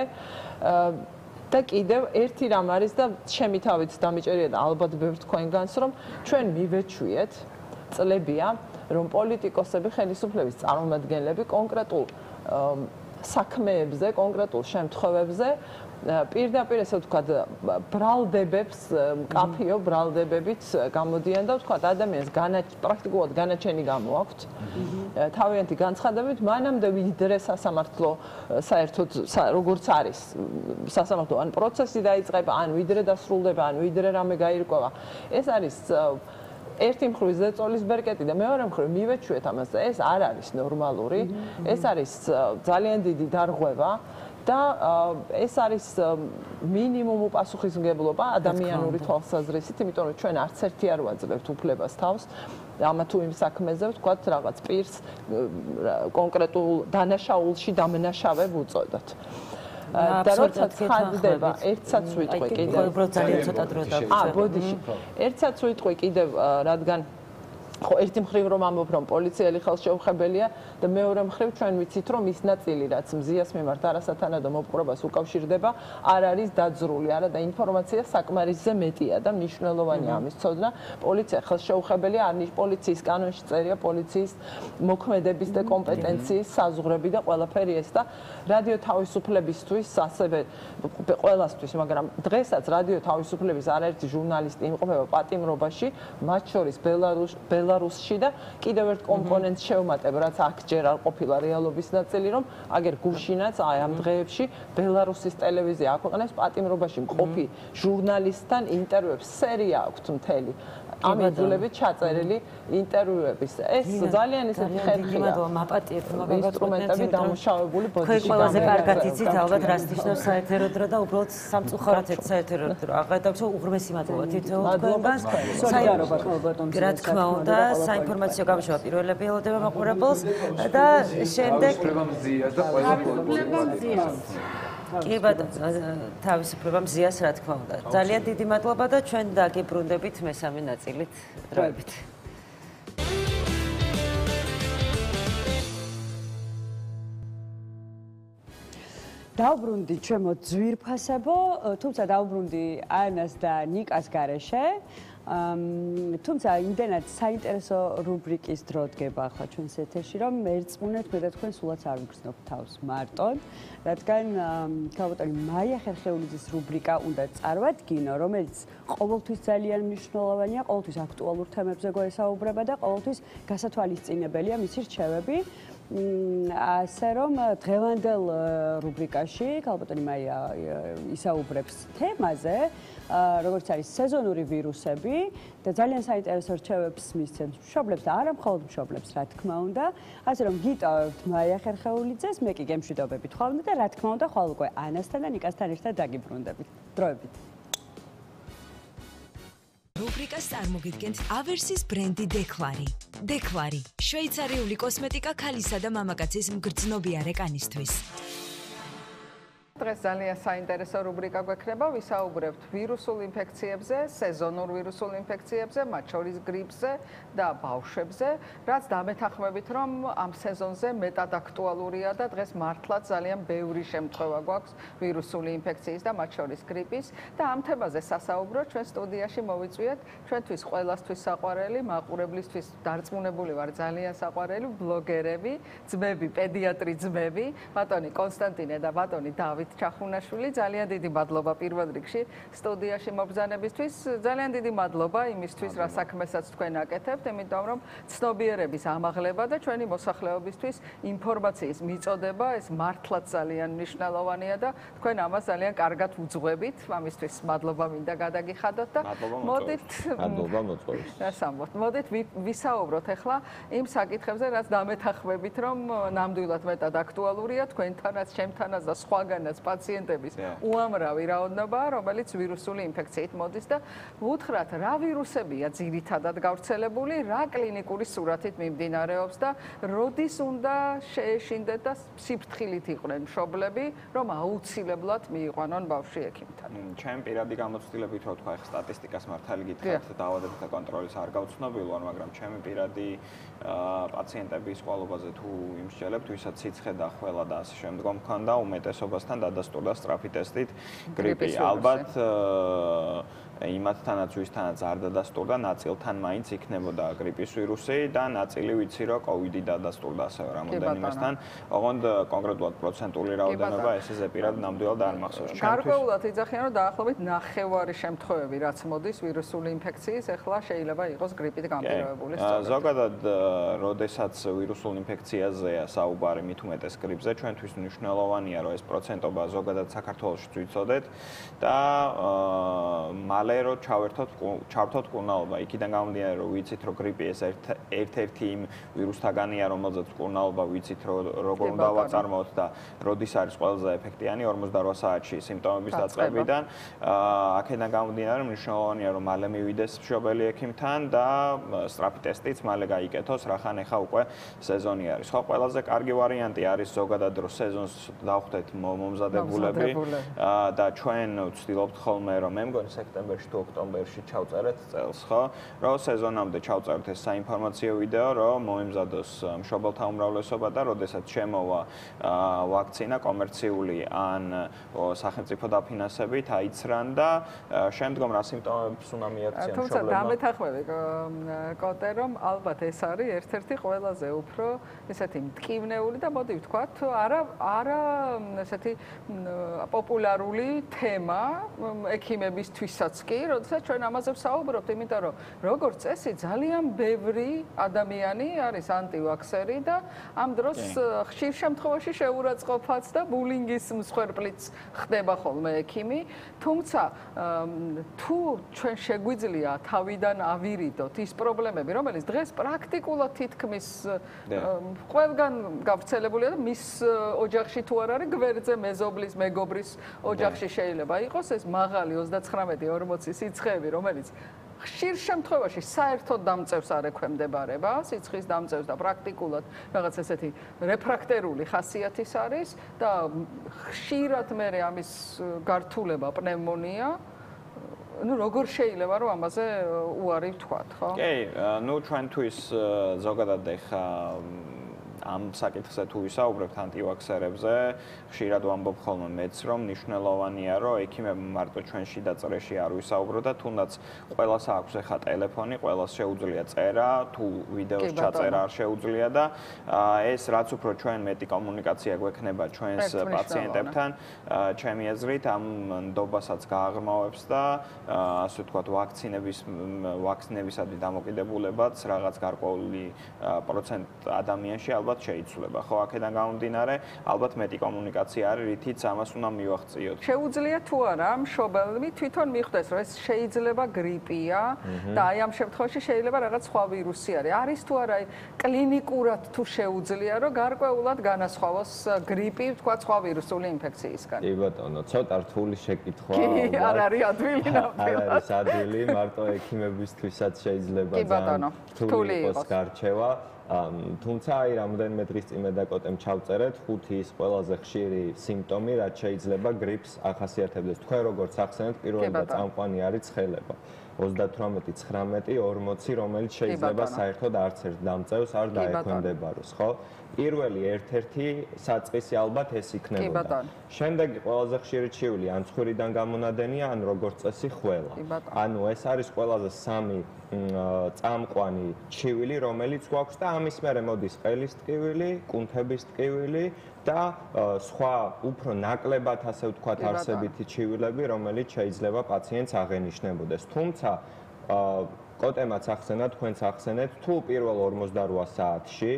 და კიდევ ერთი რამ არის და ჩემი თავით დამიჭერია და ალბათ ბევრ თქვენგანს, რომ ჩვენ მივეჩვიეთ წლებია, რომ პოლიტიკოსები, ხელისუფლების წარმომადგენლები კონკრეტულ საქმეებზე, კონკრეტულ შემთხვევებზე პირდაპირ ესე ვთქვათ, ბრალდებებს, მკაფიო ბრალდებებით გამოდიან და ვთქვათ, ადამიანს პრაქტიკულად განაჩენი გამოაქვთ. თავიანთი განცხადებით, მანამდე ვიდრე სასამართლო საერთოდ როგორც არის სასამართლო ან პროცესი დაიწყება, ან ვიდრე დასრულდება, ან ვიდრე რამე გაირკვევა. ეს არის ერთი მხრივ ზეწოლის ბერკეტი და მეორე მხრივ მივეჩვიეთ ამას და ეს არ არის ნორმალური. ეს არის ძალიან დიდი დარღვევა. და ეს არის მინიმუმ უპასუხისმგებლობა ადამიანური თვალსაზრისით, იმიტომ რომ ჩვენ არც ერთი არ ვაძლევთ უფლებას თავს ამა თუ იმ საქმეზე, ვთქვათ, რაღაც პირს კონკრეტულ დანაშაულში დამნაშავე ვუწოდოთ. და როდესაც ხდება, ერთსაც ვიტყვი კიდევ. უბრალოდ ძალიან ცოტა დრო დავწერე. ბოდიში. ერთსაც ვიტყვი კიდევ, რადგან ხო, ერთი მხრივ რომ ამბობ, რომ პოლიციელი ხელშეუხებელია და მეორე მხრივ ჩვენ ვიცით, რომ ის ნაწილი, რაც მზიას მიმართ არასათანადო მოპყრობას უკავშირდება, არ არის დაძრული, არა და ინფორმაცია საკმარისზე მეტია და მნიშვნელოვანია ამის ცოდნა. პოლიცია ხელშეუხებელია, არნიშ პოლიციის კანონში წერია პოლიციის მოქმედების და კომპეტენციის საზღვრები და ყველაფერი ეს და რადიო თავისუფლებისთვის ასევე ყველასთვის, მაგრამ დღესაც რადიო თავისუფლების არაერთი ჟურნალისტი იმყოფება პატიმრობაში, მათ შორის ბელარუსში და კიდევ ერთ კომპონენტს შევმატებ, რაც აქ ჯერ არ ყოფილა რეალობის ნაწილი, რომ აგერ გუშინაც აი ამ დღეებში ბელარუსის ტელევიზია აქვეყნებს პატიმრობაში მყოფი ჟურნალისტთან ინტერვიუებს, სერია აქვს მთელი. ამ იძულებით ჩაწერილი ინტერვიუების. ეს ძალიან ისეთი ხერხია. ინსტრუმენტები დამუშავებული ბოდიში. თქვენ ყველაზე კარგად იცით ალბათ რას ნიშნავს საერთო დრო და უბრალოდ სამწუხაროდ ერთ საერთო დრო. აღარ უღრმესი მადლობა თითოეულ თქვენგანს. სოლიდარობა ალბათ რა თქმა უნდა, საინფორმაციო გამოშვება პირველები ელოდება მაყურებელს და შემდეგ მზიას და ყველა კი ბატონო, თავისუფლება მზიას რა თქმა უნდა. ძალიან დიდი მადლობა და ჩვენ დაგიბრუნდებით მესამე ნაწილით დროებით. დავბრუნდი ჩემო ძვირფასებო, თუმცა დავბრუნდი ანას და ნიკას გარეშე. თუმცა იმდენად საინტერესო რუბრიკის დრო დგება ახლა ჩვენს ეთერში, რომ ერწმუნეთ მე და თქვენ სულაც არ ვიგრძნობ თავს მარტონ, რადგან ქალბატონი მაია ხერხეულიძის რუბრიკა უნდა წარვადგინო, რომელიც ყოველთვის ძალიან მნიშვნელოვანია, ყოველთვის აქტუალურ თემებზე გვესაუბრება და ყოველთვის გასათვალისწინებელია მისი რჩევები. ასე რომ დღევანდელ რუბრიკაში ქალბატონი მაია ისაუბრებს თემაზე, როგორც არის სეზონური ვირუსები და ძალიან საინტერესო რჩევებს მისცემს მშობლებს და არა მხოლოდ მშობლებს, რა თქმა უნდა. ასე რომ გიტოვებთ მაია ხერხეულიძეს, მე კი გემშვიდობებით ხოლმე და რა თქმა უნდა ხვალ უკვე ანასთან და ნიკასთან ერთად დაგიბრუნდებით. დროებით. რუბრიკას წარმოგიდგენთ ავერსის ბრენდი დეკლარი. დეკლარი, შვეიცარიული კოსმეტიკა ქალისა და მამაკაცის მგრძნობიარე კანისთვის. დღეს ძალიან საინტერესო რუბრიკა გვექნება, ვისაუბრებთ ვირუსულ ინფექციებზე, სეზონურ ვირუსულ ინფექციებზე, მათ შორის გრიპზე და ბავშვებზე, რაც დამეთანხმებით, რომ ამ სეზონზე მეტად აქტუალურია და დღეს მართლაც ძალიან ბევრი შემთხვევა გვაქვს ვირუსული ინფექციის და მათ შორის გრიპის და ამ თემაზე სასაუბრო ჩვენ სტუდიაში მოვიწვიეთ ჩვენთვის ყველასთვის საყვარელი, მაყურებლისთვის დარწმუნებული ვარ ძალიან საყვარელი ბლოგერები, ძმები, პედიატრი ძმები, ბატონი კონსტანტინე და ბატონი დავით ჩახუნაშვილი, ძალიან დიდი მადლობა პირველ რიგში სტუდიაში მობრძანებისთვის, ძალიან დიდი მადლობა იმისთვის, რა საქმესაც თქვენ აკეთებთ, იმიტომ რომ ცნობიერების ამაღლება და ჩვენი მოსახლეობისთვის ინფორმაციის მიწოდება, ეს მართლაც ძალიან მნიშვნელოვანია და თქვენ ამას ძალიან კარგად უძღვებით, ამისთვის მადლობა მინდა გადაგიხადოთ და მოდით მოდით ვისაუბროთ ახლა იმ საკითხებზე, რაც დამეთანხმებით, რომ ნამდვილად მეტად აქტუალურია თქვენთანაც, ჩემთანაც და სხვაგანაც პაციენტების უამრავი რაოდენობაა, რომელიც ვირუსული ინფექციით მოდის და ვუთხრათ, რა ვირუსებია ძირითადად გავრცელებული, რა კლინიკური სურათით მიმდინარეობს და როდის უნდა შეეშინდეთ და სიფრთხილით იყვნენ მშობლები, რომ აუცილებლად მიიყვანონ ბავშვი ექიმთან. ჩემი პირადი გამოცდილებით რო თქვა, ახლა სტატისტიკას მართალი გითხრათ, დაავადებათა კონტროლის არ გავცნობილ ვარ, მაგრამ ჩემი პირადი პაციენტების ყვალობაზე თუ იმსჯელებთ, ვისაც სიცხე და ხველა და ასე შემდგომ ჰქონდა, უმეტესობასთან დადასტურდა სწრაფი ტესტით გრიპი. ალბათ იმათთანაც ვისთანაც არ დადასტურდა, ნაწილთან მაინც იქნებოდა გრიპის ვირუსი და ნაწილი ვიცი რომ კოვიდი დადასტურდა ასევე რამოდენიმესთან. ოღონდ კონკრეტულად პროცენტული რაოდენობა ესე ზეპირად ნამდვილად არ მახსოვს. გარკვეულად იძახიან რომ დაახლოებით 9 შემთხვევები რაც მოდის ვირუსული ინფექციის, ახლა შეიძლება იყოს გრიპით განპირობებული. ზოგადად, როდესაც ვირუსულ ინფექციაზეა საუბარი, მით უმეტეს გრიპზე, ჩვენთვის მნიშვნელოვანია რომ ეს პროცენტობა ზოგადად საქართველოში ვიცოდეთ და მალე რომ ჩავერთოთ კურნალობა. იქიდან გამომდინარე რომ ვიცით რომ გრიპი ეს ერთ-ერთი იმ ვირუსთაგანია, რომელზეც კურნალობა ვიცით რომ როგორ უნდა ვაწარმოოთ და როდის არის ყველაზე ეფექტიანი 48 საათში სიმპტომების დაწყებიდან. აქედან გამომდინარე რომ მნიშვნელოვანია რომ მალე მივიდეს მშობელი ექიმთან და სწრაფი ტესტიც მალე გაიკეთოს, რახან ეხა უკვე სეზონი არის. ხო, ყველაზე კარგი ვარიანტი არის ზოგადად რომ სეზონს დავხვდეთ მომზადებულები და ჩვენ ვცდილობთ ხოლმე რომ მე მგონი სექტემბერში სექტემბერში თუ ოქტომბერში ჩავწერეთ წელს, ხო? რომ სეზონამდე ჩავწერეთ ეს საინფორმაციო ვიდეო, რომ მოემზადოს მშობელთა უმრავლესობა და როდესაც შემოვა ვაქცინა კომერციული ან სახელმწიფო დაფინანსებით აიცრან და შემდგომ რა სიმპტომებს უნდა მიაქციონ მშობლებმა? თუმცა დამეთანხმები კოტე, რომ ალბათ ეს არის ერთ-ერთი ყველაზე უფრო ესეთი მტკივნეული და მოდი ვთქვათ, არა ესეთი პოპულარული თემა ექიმებისთვისაც კი, როდესაც ჩვენ ამაზე ვსაუბრობთ, იმიტომ რომ როგორც წესი ძალიან ბევრი ადამიანი არის ანტივაქსერი და ამ დროს ხშირ შემთხვევაში შეურაცხყოფაც და ბულინგის მსხვერპლიც ხდება ხოლმე ექიმი, თუმცა თუ ჩვენ შეგვიძლია თავიდან ავირიდოთ ის პრობლემები, რომელიც დღეს პრაქტიკულად თითქმის ყველგან გავრცელებულია და მის ოჯახში თუ არ არის გვერდზე მეზობლის, მეგობრის ოჯახში შეიძლება იყოს ეს მაღალი 39-40 სიცხეები, რომელიც ხშირ შემთხვევაში საერთოდ დამწევს არ ექვემდებარება, სიცხის დამწევს და პრაქტიკულად რაღაც ესეთი რეფრაქტერული ხასიათის არის და ხშირად მე ამის გართულება პნევმონია ну როგორ შეიძლება რომ ამაზე უარი ვთქვათ, ხო? კი, ну ჩვენთვის ზოგადად ეხა ამ საკითხზე თუ ვისაუბრებთ ანტივაქსერებზე, ხშირად ვამბობ ხოლმე მეც, რომ მნიშვნელოვანია, რომ ექიმებმა მარტო ჩვენში და წრეში არ ვისაუბრო და თუნდაც ყველას აქვს ეხა ტელეფონი, ყველას შეუძლია წერა, თუ ვიდეოს ჩაწერა არ შეუძლია და ეს რაც უფრო ჩვენ მეტი კომუნიკაცია გვექნება ჩვენს პაციენტებთან, ჩემი აზრით ამ ნდობასაც გააღრმავებს და ასე ვთქვათ, ვაქცინებისადმი დამოკიდებულებაც რაღაც გარკვეული პროცენტ ადამიანში ალბათ შეიცვლება, ხო, აქედან გამომდინარე, ალბათ მეტი კომუნიკაცია არის, რითიც ამას უნდა მივახციოთ. შეუძლია თუ არა, მშობელები თვითონ მიხვდეს, რომ ეს შეიძლება გრიპია და აი ამ შემთხვევაში შეიძლება რაღაც სხვა ვირუსი არის. არის თუ არა კლინიკურად თუ შეუძლია, რომ გარკვეულად განასხვავოს გრიპი, თქვა სხვა ვირუსული ინფექციისგან. კი ბატონო, ცოტა რთული შეკითხვა. კი, არ არის ადვილი ნამდვილად. არ არის ადვილი, მარტო ექიმებისთვისაც შეიძლება ძალიან რთული იყოს გარჩევა. თუმცა აი რამდენიმე დღის წინ მე და კოტემ ჩავწერეთ 5 ის ყველაზე ხშირი სიმპტომი, რაც შეიძლება გრიპს ახასიათებდეს. თქვენ როგორც ახსენეთ, პირველი და წამყვანი არის ცხელება. 38-19-40, რომელიც შეიძლება საერთოდ არც ერთ დამწევს არ დაექვემდებაროს, ხო? პირველი ერთ-ერთი საწყისი ალბათ ეს იქნებოდა. შემდეგი ყველაზე ხშირი ჩივილი ან ცხვირიდან გამონადენია, ან როგორც წესი ხველა. ანუ ეს არის ყველაზე სამი წამყვანი ჩივილი, რომელიც გვაქვს და ამის მერე მოდის ყელის ტკივილი, კუნთების ტკივილი და სხვა უფრო ნაკლებად ასე ვთქვათ არსებითი ჩივილები, რომელიც შეიძლება პაციენტს აღენიშნებოდეს. თუმცა კოტემაც ახსენა, თქვენც ახსენეთ, თუ პირველ 48 საათში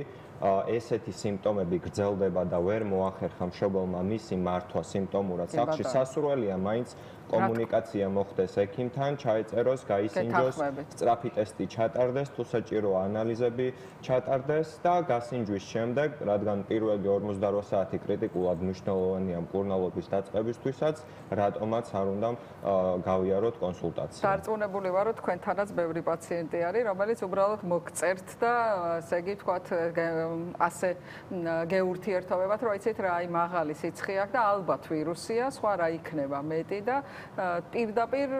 ესეთი სიმპტომები გრძელდება და ვერ მოახერხა მშობელმა მისი მართვა სიმპტომურად სახლში, სასურველია მაინც კომუნიკაცია მოხდეს ექიმთან, ჩაეწეროს, გაისინჯოს, სწრაფი ტესტი ჩატარდეს, თუ საჭირო ანალიზები ჩატარდეს და გასინჯვის შემდეგ, რადგან პირველი 48 საათი კრიტიკულად მნიშვნელოვანია მკურნალობის დაწყებისთვისაც, რატომაც არ უნდა გავიაროთ კონსულტაცია. დარწმუნებული ვარ, რომ თქვენთანაც ბევრი პაციენტი არის, რომელიც უბრალოდ მოგწერთ და ესე იგი ვთქვათ, ასე გეურთიერთობებათ, რომ იცით რა, აი მაღალი სიცხე აქვს და ალბათ ვირუსია, სხვა რა იქნება მეტი და პირდაპირ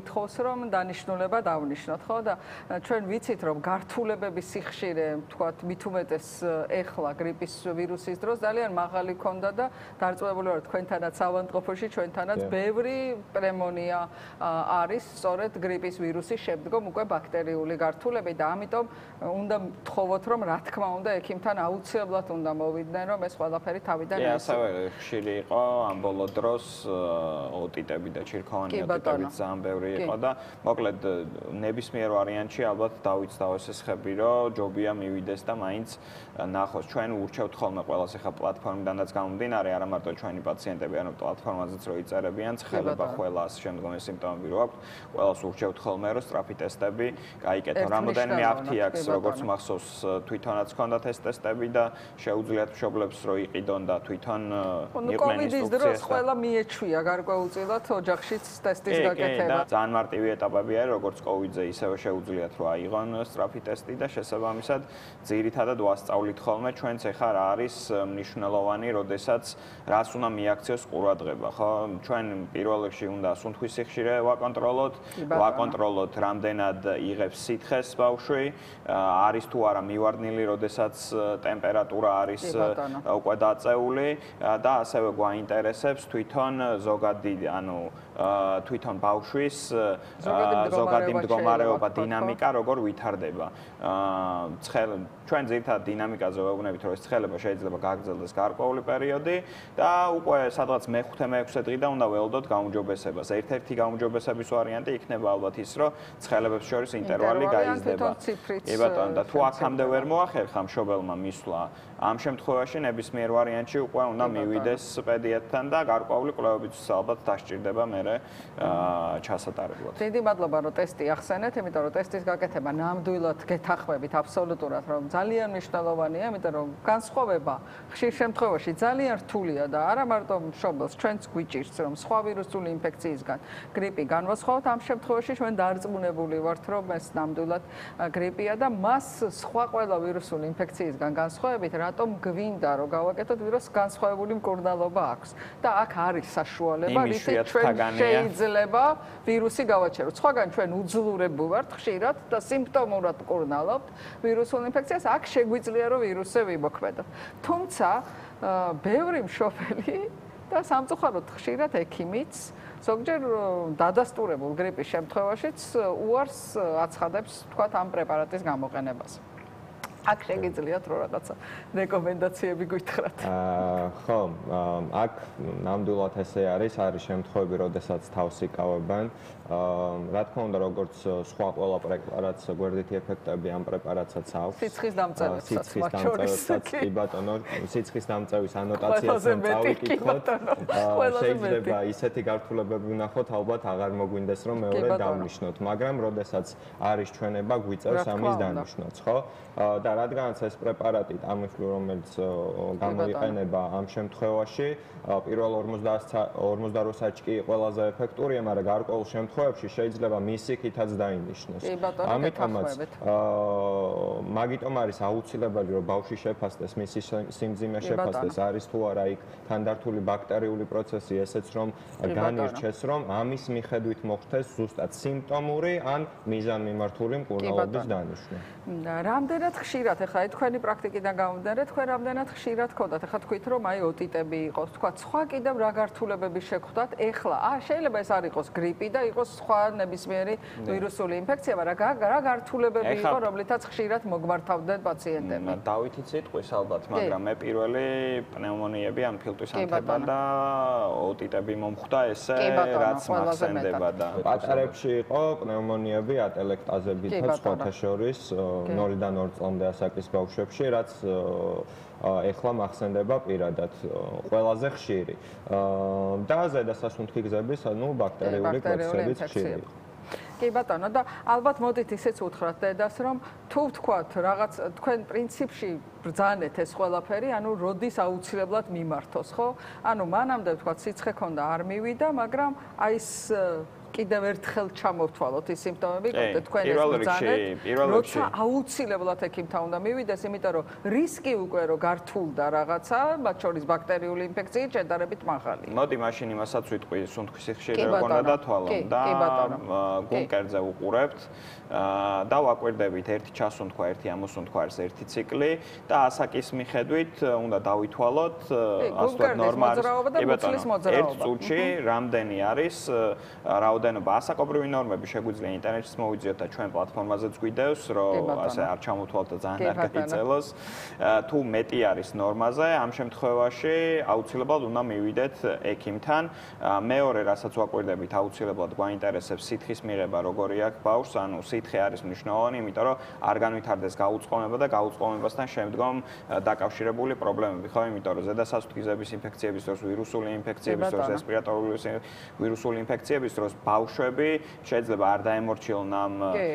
ითხოვს რომ დანიშნულება დავნიშნოთ, ხო და ჩვენ ვიცით რომ გართულებების სიხშირე, ვთქვათ, მით უმეტეს ეხლა გრიპის ვირუსის დროს ძალიან მაღალი ქონდა და დარწმუნებული ვარ თქვენთანაც ავადმყოფოში ჩვენთანაც ბევრი პნევმონია არის სწორედ გრიპის ვირუსის შემდგომ უკვე ბაქტერიული გართულები და ამიტომ უნდა ვთხოვოთ რომ რა თქმა უნდა ექიმთან აუცილებლად უნდა მოვიდნენ რომ ეს ყველაფერი თავიდან ეს ასევე ხშირი იყო ამ ბოლო დროს ოტიტები და ჩირქოვანი ოტიტებიც ძალიან ბევრი იყო და მოკლედ ნებისმიერ ვარიანტში ალბათ დავიცდავ ეს ხები რომ ჯობია მივიდეს და მაინც ნახოს ჩვენ ურჩევთ ხოლმე ყველას ახლა პლატფორმიდანაც გამომდინარე არა მარტო ჩვენი პაციენტები ანუ პლატფორმაზეც რო იწერებიან ცხელება ყველას შემდგომი სიმპტომები რო აქვს ყველას ურჩევთ ხოლმე რომ სწრაფი ტესტები გაიკეთო რამოდენიმე აფთიაქს როგორც მახსოვს თვითონაც ჰქონდათ ეს ტესტები და შეუძლიათ მშობლებს რომ იყიდონ და თვითონ იყვნენ კოვიდის დროს ყველა მიეჩვია გარკვეულწილად ოჯახშიც ტესტის გაკეთება. ძალიან მარტივი ეტაპები არის, როგორც კოვიდზე, ისევე შეუძლიათ რომ აიღონ სწრაფი ტესტი და შესაბამისად ძირითადად ვასწავლით ხოლმე ჩვენც ეხლა რა არის მნიშვნელოვანი, როდესაც რას უნდა მიაქციოს ყურადღება, ხო? ჩვენ პირველ რიგში უნდა სუნთქვის სიხშირე ვაკონტროლოთ, ვაკონტროლოთ რამდენად იღებს სითხეს ბავშვი, არის თუ არა მივარდნილი, როდესაც ტემპერატურა არის უკვე დაწეული და ასევე გვაინტერესებს თვითონ ზოგადი, ანუ თვითონ ბავშვის ზოგადი მდგომარეობა, დინამიკა როგორ ვითარდება. ჩვენ ძირითადად დინამიკაზე ვეუბნებით, რომ ეს ცხელება შეიძლება გაგრძელდეს გარკვეული პერიოდი და უკვე სადღაც მე-5-მე-6 დღიდან უნდა ველოდოთ გაუმჯობესებას. ერთ-ერთი გაუმჯობესების ვარიანტი იქნება ალბათ ის, რომ ცხელებებს შორის ინტერვალი გაიზრდება. კი ბატონო, და თუ აქამდე ვერ მოახერხა მშობელმა მისვლა, ამ შემთხვევაში ნებისმიერ ვარიანტში უკვე უნდა მივიდეს პედიატრთან და გარკვეული კვლევებიც ალბათ დასჭირდება მერე ჩასატარებლად. დიდი მადლობა, რომ ტესტი ახსენეთ, იმიტომ რომ ტესტის გაკეთება ნამდვილად გეთანხმებით აბსოლუტურად, რომ ძალიან მნიშვნელოვანია, იმიტომ რომ განსხვავება ხშირ შემთხვევაში ძალიან რთულია და არა მარტო მშობელს, ჩვენც გვიჭირს, რომ სხვა ვირუსული ინფექციისგან გრიპი განვასხვაოთ, ამ შემთხვევაში ჩვენ დარწმუნებული ვართ, რომ ეს ნამდვილად გრიპია და მას სხვა ყველა ვირუსული ინფექციისგან განსხვავებით, რატომ გვინდა რომ გავაკეთოთ ვირუს განსხვავებული მკურნალობა აქვს და აქ არის საშუალება, რითიც ჩვენ შეიძლება ვირუსი გავაჩეროთ. სხვაგან ჩვენ უძლურები ვართ ხშირად და სიმპტომურად მკურნალობთ ვირუსულ ინფექციას, აქ შეგვიძლია რომ ვირუსზე ვიმოქმედოთ. თუმცა ბევრი მშობელი და სამწუხაროდ ხშირად ექიმიც ზოგჯერ დადასტურებულ გრიპის შემთხვევაშიც უარს აცხადებს თქვათ ამ პრეპარატის გამოყენებას. აქ შეგიძლიათ რომ რაღაცა რეკომენდაციები გითხრათ. ხო, აქ ნამდვილად ესე არის შემთხვევები, როდესაც თავს იკავებენ. რა თქმა უნდა, როგორც სხვა ყველა პრეპარატს გვერდითი ეფექტები ამ პრეპარატსაც აქვს. სიცხის დამწერლობსაც, კი ბატონო, სიცხის დამწერლის ანოტაციას წავიკითხოთ. შეიძლება ისეთი გართულებები ვნახოთ, ალბათ აღარ მოგვინდეს რომ მეორე დავნიშნოთ, მაგრამ როდესაც არის ჩვენება, გვიწევს ამის დანიშნვაც, ხო? და რადგანაც ეს პრეპარატი Tamiflu, რომელიც გამოიყენება ამ შემთხვევაში, პირველ 48 საათში კი ყველაზე ეფექტურია, მაგრამ გარკვეულ შემთხვევებში შეიძლება მისი ქითაც დაინიშნოს. ამიტომაც მაგიტომ არის აუცილებელი, რომ ბავშვი შეფასდეს, მისი სიმძიმე შეფასდეს, არის თუ არა იქ თანდართული ბაქტერიული პროცესი, ესეც რომ განირჩეს, რომ ამის მიხედვით მოხდეს ზუსტად სიმპტომური ან მიზანმიმართული მკურნალობის დანიშვნა. რამდენად ხშირად, ეხლა თქვენი პრაქტიკიდან გამომდინარე, თქვენ რამდენად ხშირად ხოდათ? ეხლა თქვით, რომ აი ოტიტები იყოს, თქვა სხვა კიდევ რა გართულებები შეგხვდათ? ეხლა, შეიძლება ეს არ იყოს გრიპი და იყოს სხვა ნებისმიერი ვირუსული ინფექცია, მაგრამ რა გართულებები იყო, რომლითაც ხშირად მოგმართავდნენ პაციენტები? დავითით სიტყვის ალბათ, მაგრამ მე პირველი პნევმონიები ან ფილტვის ანთება და ოტიტები მომხვდა ესე, რაც მახსენდება და პატარებში იყო პნევმონიები, ატელექტაზები და სხვათა შორის 0-დან 2 წლამდე ასაკის ბავშვებში, რაც ეხლა მახსენდება პირადად ყველაზე ხშირი. და ზედასასუნთქი გზების, ანუ ბაქტერიული პროცესებიც ხშირი. კი ბატონო, და ალბათ მოდით ისეც უთხრათ დედას, რომ თუ ვთქვათ რაღაც თქვენ პრინციპში ბრძანეთ ეს ყველაფერი, ანუ როდის აუცილებლად მიმართოს, ხო? ანუ მანამდე ვთქვათ სიცხე ქონდა არ მივიდა, მაგრამ აი ეს კიდევ ერთხელ ჩამოვთვალოთ ის სიმპტომები, თქვენ ეს ბრძანეთ, როცა აუცილებლად ექიმთან უნდა მივიდეს, იმიტომ რომ რისკი უკვე რომ გართულდა რაღაცა, მათ შორის ბაქტერიული ინფექციით შედარებით მაღალია. მოდი მაშინ იმასაც ვიტყვი, სუნთქვის სიხშირე როგორ უნდა დათვალონ და გუნკერზე უყურებთ და ვაკვირდებით ერთი ჩასუნთქვა, ერთი ამოსუნთქვა არის ერთი ციკლი და ასაკის მიხედვით უნდა დავითვალოთ, ასე ვთქვათ, ნორმალის ერთ წუთში რამდენი არის რაოდენობა ასაკობრივი ნორმები შეგვიძლია ინტერნეტშიც მოვიძიოთ და ჩვენ პლატფორმაზეც გვიდევს, რომ ასე არ ჩამოთვალოთ და ძალიან არ გაიწელოს. თუ მეტი არის ნორმაზე, ამ შემთხვევაში აუცილებლად უნდა მივიდეთ ექიმთან. მეორე, რასაც ვაკვირდებით, აუცილებლად გვაინტერესებს სითხის მიღება როგორი აქვს ბავშვს, ანუ სითხე არის მნიშვნელოვანი, იმიტომ რომ არ განვითარდეს გაუწყლოება და გაუწყლოებასთან შემდგომ დაკავშირებული პრობლემები, ხო, იმიტომ რომ ზედასასუნთქი გზების ინფექციების დროს, ვირუსული ინფექციების დროს, რესპირატორული ვირუსული ინფექციების დროს ბავშვები შეიძლება არ დაემორჩილონ ამ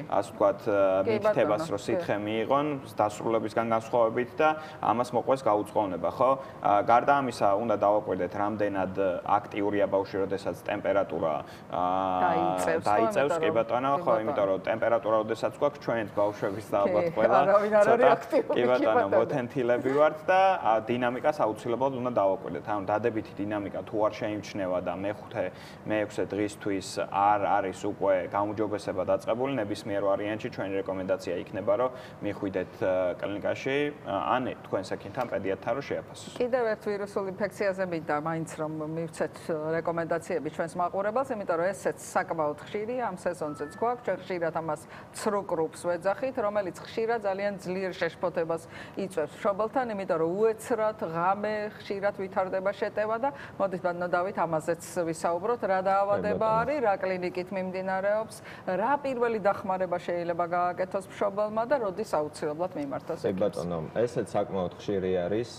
ასე ვთქვათ მითითებას, რომ სითხე მიიღონ დასრულებისგან განსხვავებით და ამას მოყვეს გაუწყლონება, ხო? გარდა ამისა, უნდა დავაკვირდეთ, რამდენად აქტიურია ბავშვი, როდესაც ტემპერატურა დაიწევს, კი ბატონო, ხო, იმიტომ რომ ტემპერატურა როდესაც გვაქვს ჩვენს ბავშვების და ალბათ ყველა კი ბატონო, მოთენთილები ვართ და დინამიკას აუცილებლად უნდა დავაკვირდეთ. ანუ დადებითი დინამიკა თუ არ შეიმჩნევა და მეხუთე, მეექვსე დღისთვის არ არის უკვე გაუმჯობესება დაწყებული, ნებისმიერ ვარიანტში ჩვენი რეკომენდაცია იქნება, რომ მიხვიდეთ კლინიკაში, ან თქვენს ექიმთან, პედიატრთან რომ შეაფასოს. კიდევ ერთ ვირუსულ ინფექციაზე მინდა მაინც რომ მივცეთ რეკომენდაციები ჩვენს მაყურებელს, იმიტომ რომ ესეც საკმაოდ ხშირია, ამ სეზონზეც გვაქვს, ჩვენ ხშირად ამას ცრუ კრუპს ვეძახით, რომელიც ხშირად ძალიან ძლიერ შეშფოთებას იწვევს მშობელთან, იმიტომ რომ უეცრად ღამე ხშირად ვითარდება შეტევა და მოდით ბატონო დავით ამაზეც ვისაუბროთ, რა დაავადება არის, რა კლინიკით მიმდინარეობს, რა პირველი დახმარება შეიძლება გააკეთოს მშობელმა და როდის აუცილებლად მიმართოს ექიმს. ბატონო, ესეც საკმაოდ ხშირი არის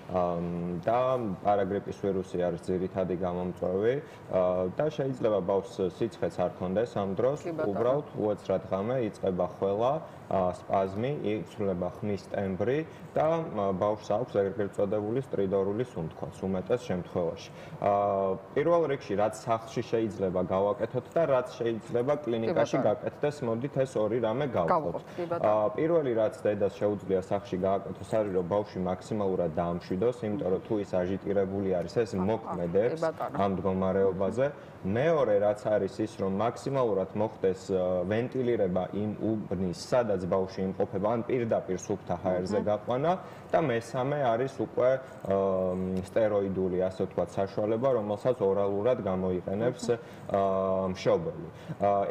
და პარაგრიპის ვირუსი არის ძირითადი გამომწვევი და შეიძლება ბავშვს სიცხეც არ ქონდეს ამ დროს, უბრალოდ უეცრად ღამე იწყება ხველა, სპაზმი, იცვლება ხმის ტემბრი და ბავშვს აქვს ეგრეთ წოდებული სტრიდორული სუნთქვა უმეტეს შემთხვევაში. პირველ რიგში რაც სახლში შეიძლება გავაკეთოთ და რაც შეიძლება კლინიკაში გაკეთდეს, მოდით ეს ორი რამე გავხოთ. პირველი რაც დედას შეუძლია სახლში გააკეთოს არის რომ ბავშვი მაქსიმალურად დაამშვიდოს, იმიტომ რომ თუ ის აჟიტირებული არის, ეს მოქმედებს ამ მდგომარეობაზე. მეორე რაც არის ის რომ მაქსიმალურად მოხდეს ვენტილირება იმ უბნის, სადაც ბავშვი იმყოფება, ან პირდაპირ სუფთა ჰაერზე გაყვანა და მესამე არის უკვე სტეროიდული, ასე ვთქვათ, საშუალება, რომელსაც ორალურად გამოიყენებს მშობელი.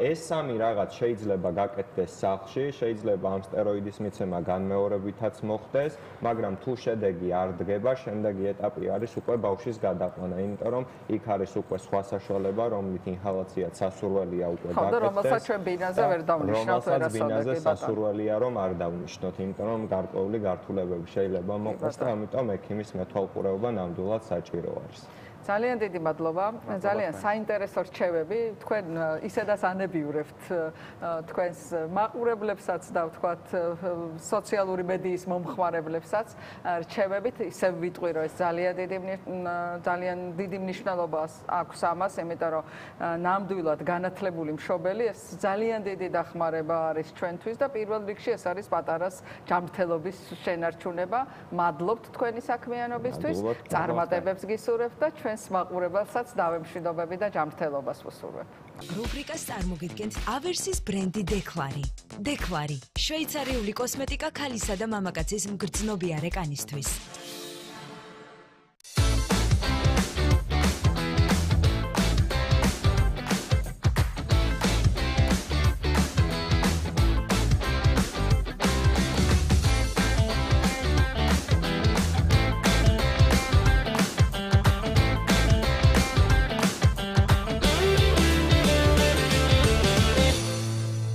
ეს სამი რაღაც შეიძლება გაკეთდეს სახლში, შეიძლება ამ სტეროიდის მიცემა განმეორებითაც მოხდეს, მაგრამ თუ შედეგი არ დგება, შემდეგი ეტაპი არის უკვე ბავშვის გადაყვანა, იმიტომ რომ იქ არის უკვე სხვა საშუალება, რომლით ინჰალაციაც სასურველია უკვე გაკეთდეს. რომელსაც ჩვენ ბინაზე ვერ დავნიშნავთ ვერასოდეს. რომელსაც ბინაზე სასურველია რომ არ დავნიშნოთ, იმიტომ რომ გარკვეული გართულებები შეიძლება მოყვეს და ამიტომ ექიმის მეთვალყურეობა ნამდვილად საჭირო არის. ძალიან დიდი მადლობა. ძალიან საინტერესო რჩევები. თქვენ ისედაც ანებიურებთ თქვენს მაყურებლებსაც და ვთქვათ სოციალური მედიის მომხმარებლებსაც რჩევებით. ისევ ვიტყვი რომ ეს ძალიან დიდი მნიშვნელობა აქვს ამას, იმიტომ რომ ნამდვილად განათლებული მშობელი ეს ძალიან დიდი დახმარება არის ჩვენთვის და პირველ რიგში ეს არის პატარას ჯანმრთელობის შენარჩუნება. მადლობთ თქვენი საქმიანობისთვის. წარმატებებს გისურვებთ და ჩვენს მაყურებელსაც დავემშვიდობები და ჯანმრთელობას ვუსურვებ. რუბრიკას წარმოგიდგენთ ავერსის ბრენდი დეკლარი. დეკლარი, შვეიცარიული კოსმეტიკა ქალისა და მამაკაცის მგრძნობიარე კანისთვის.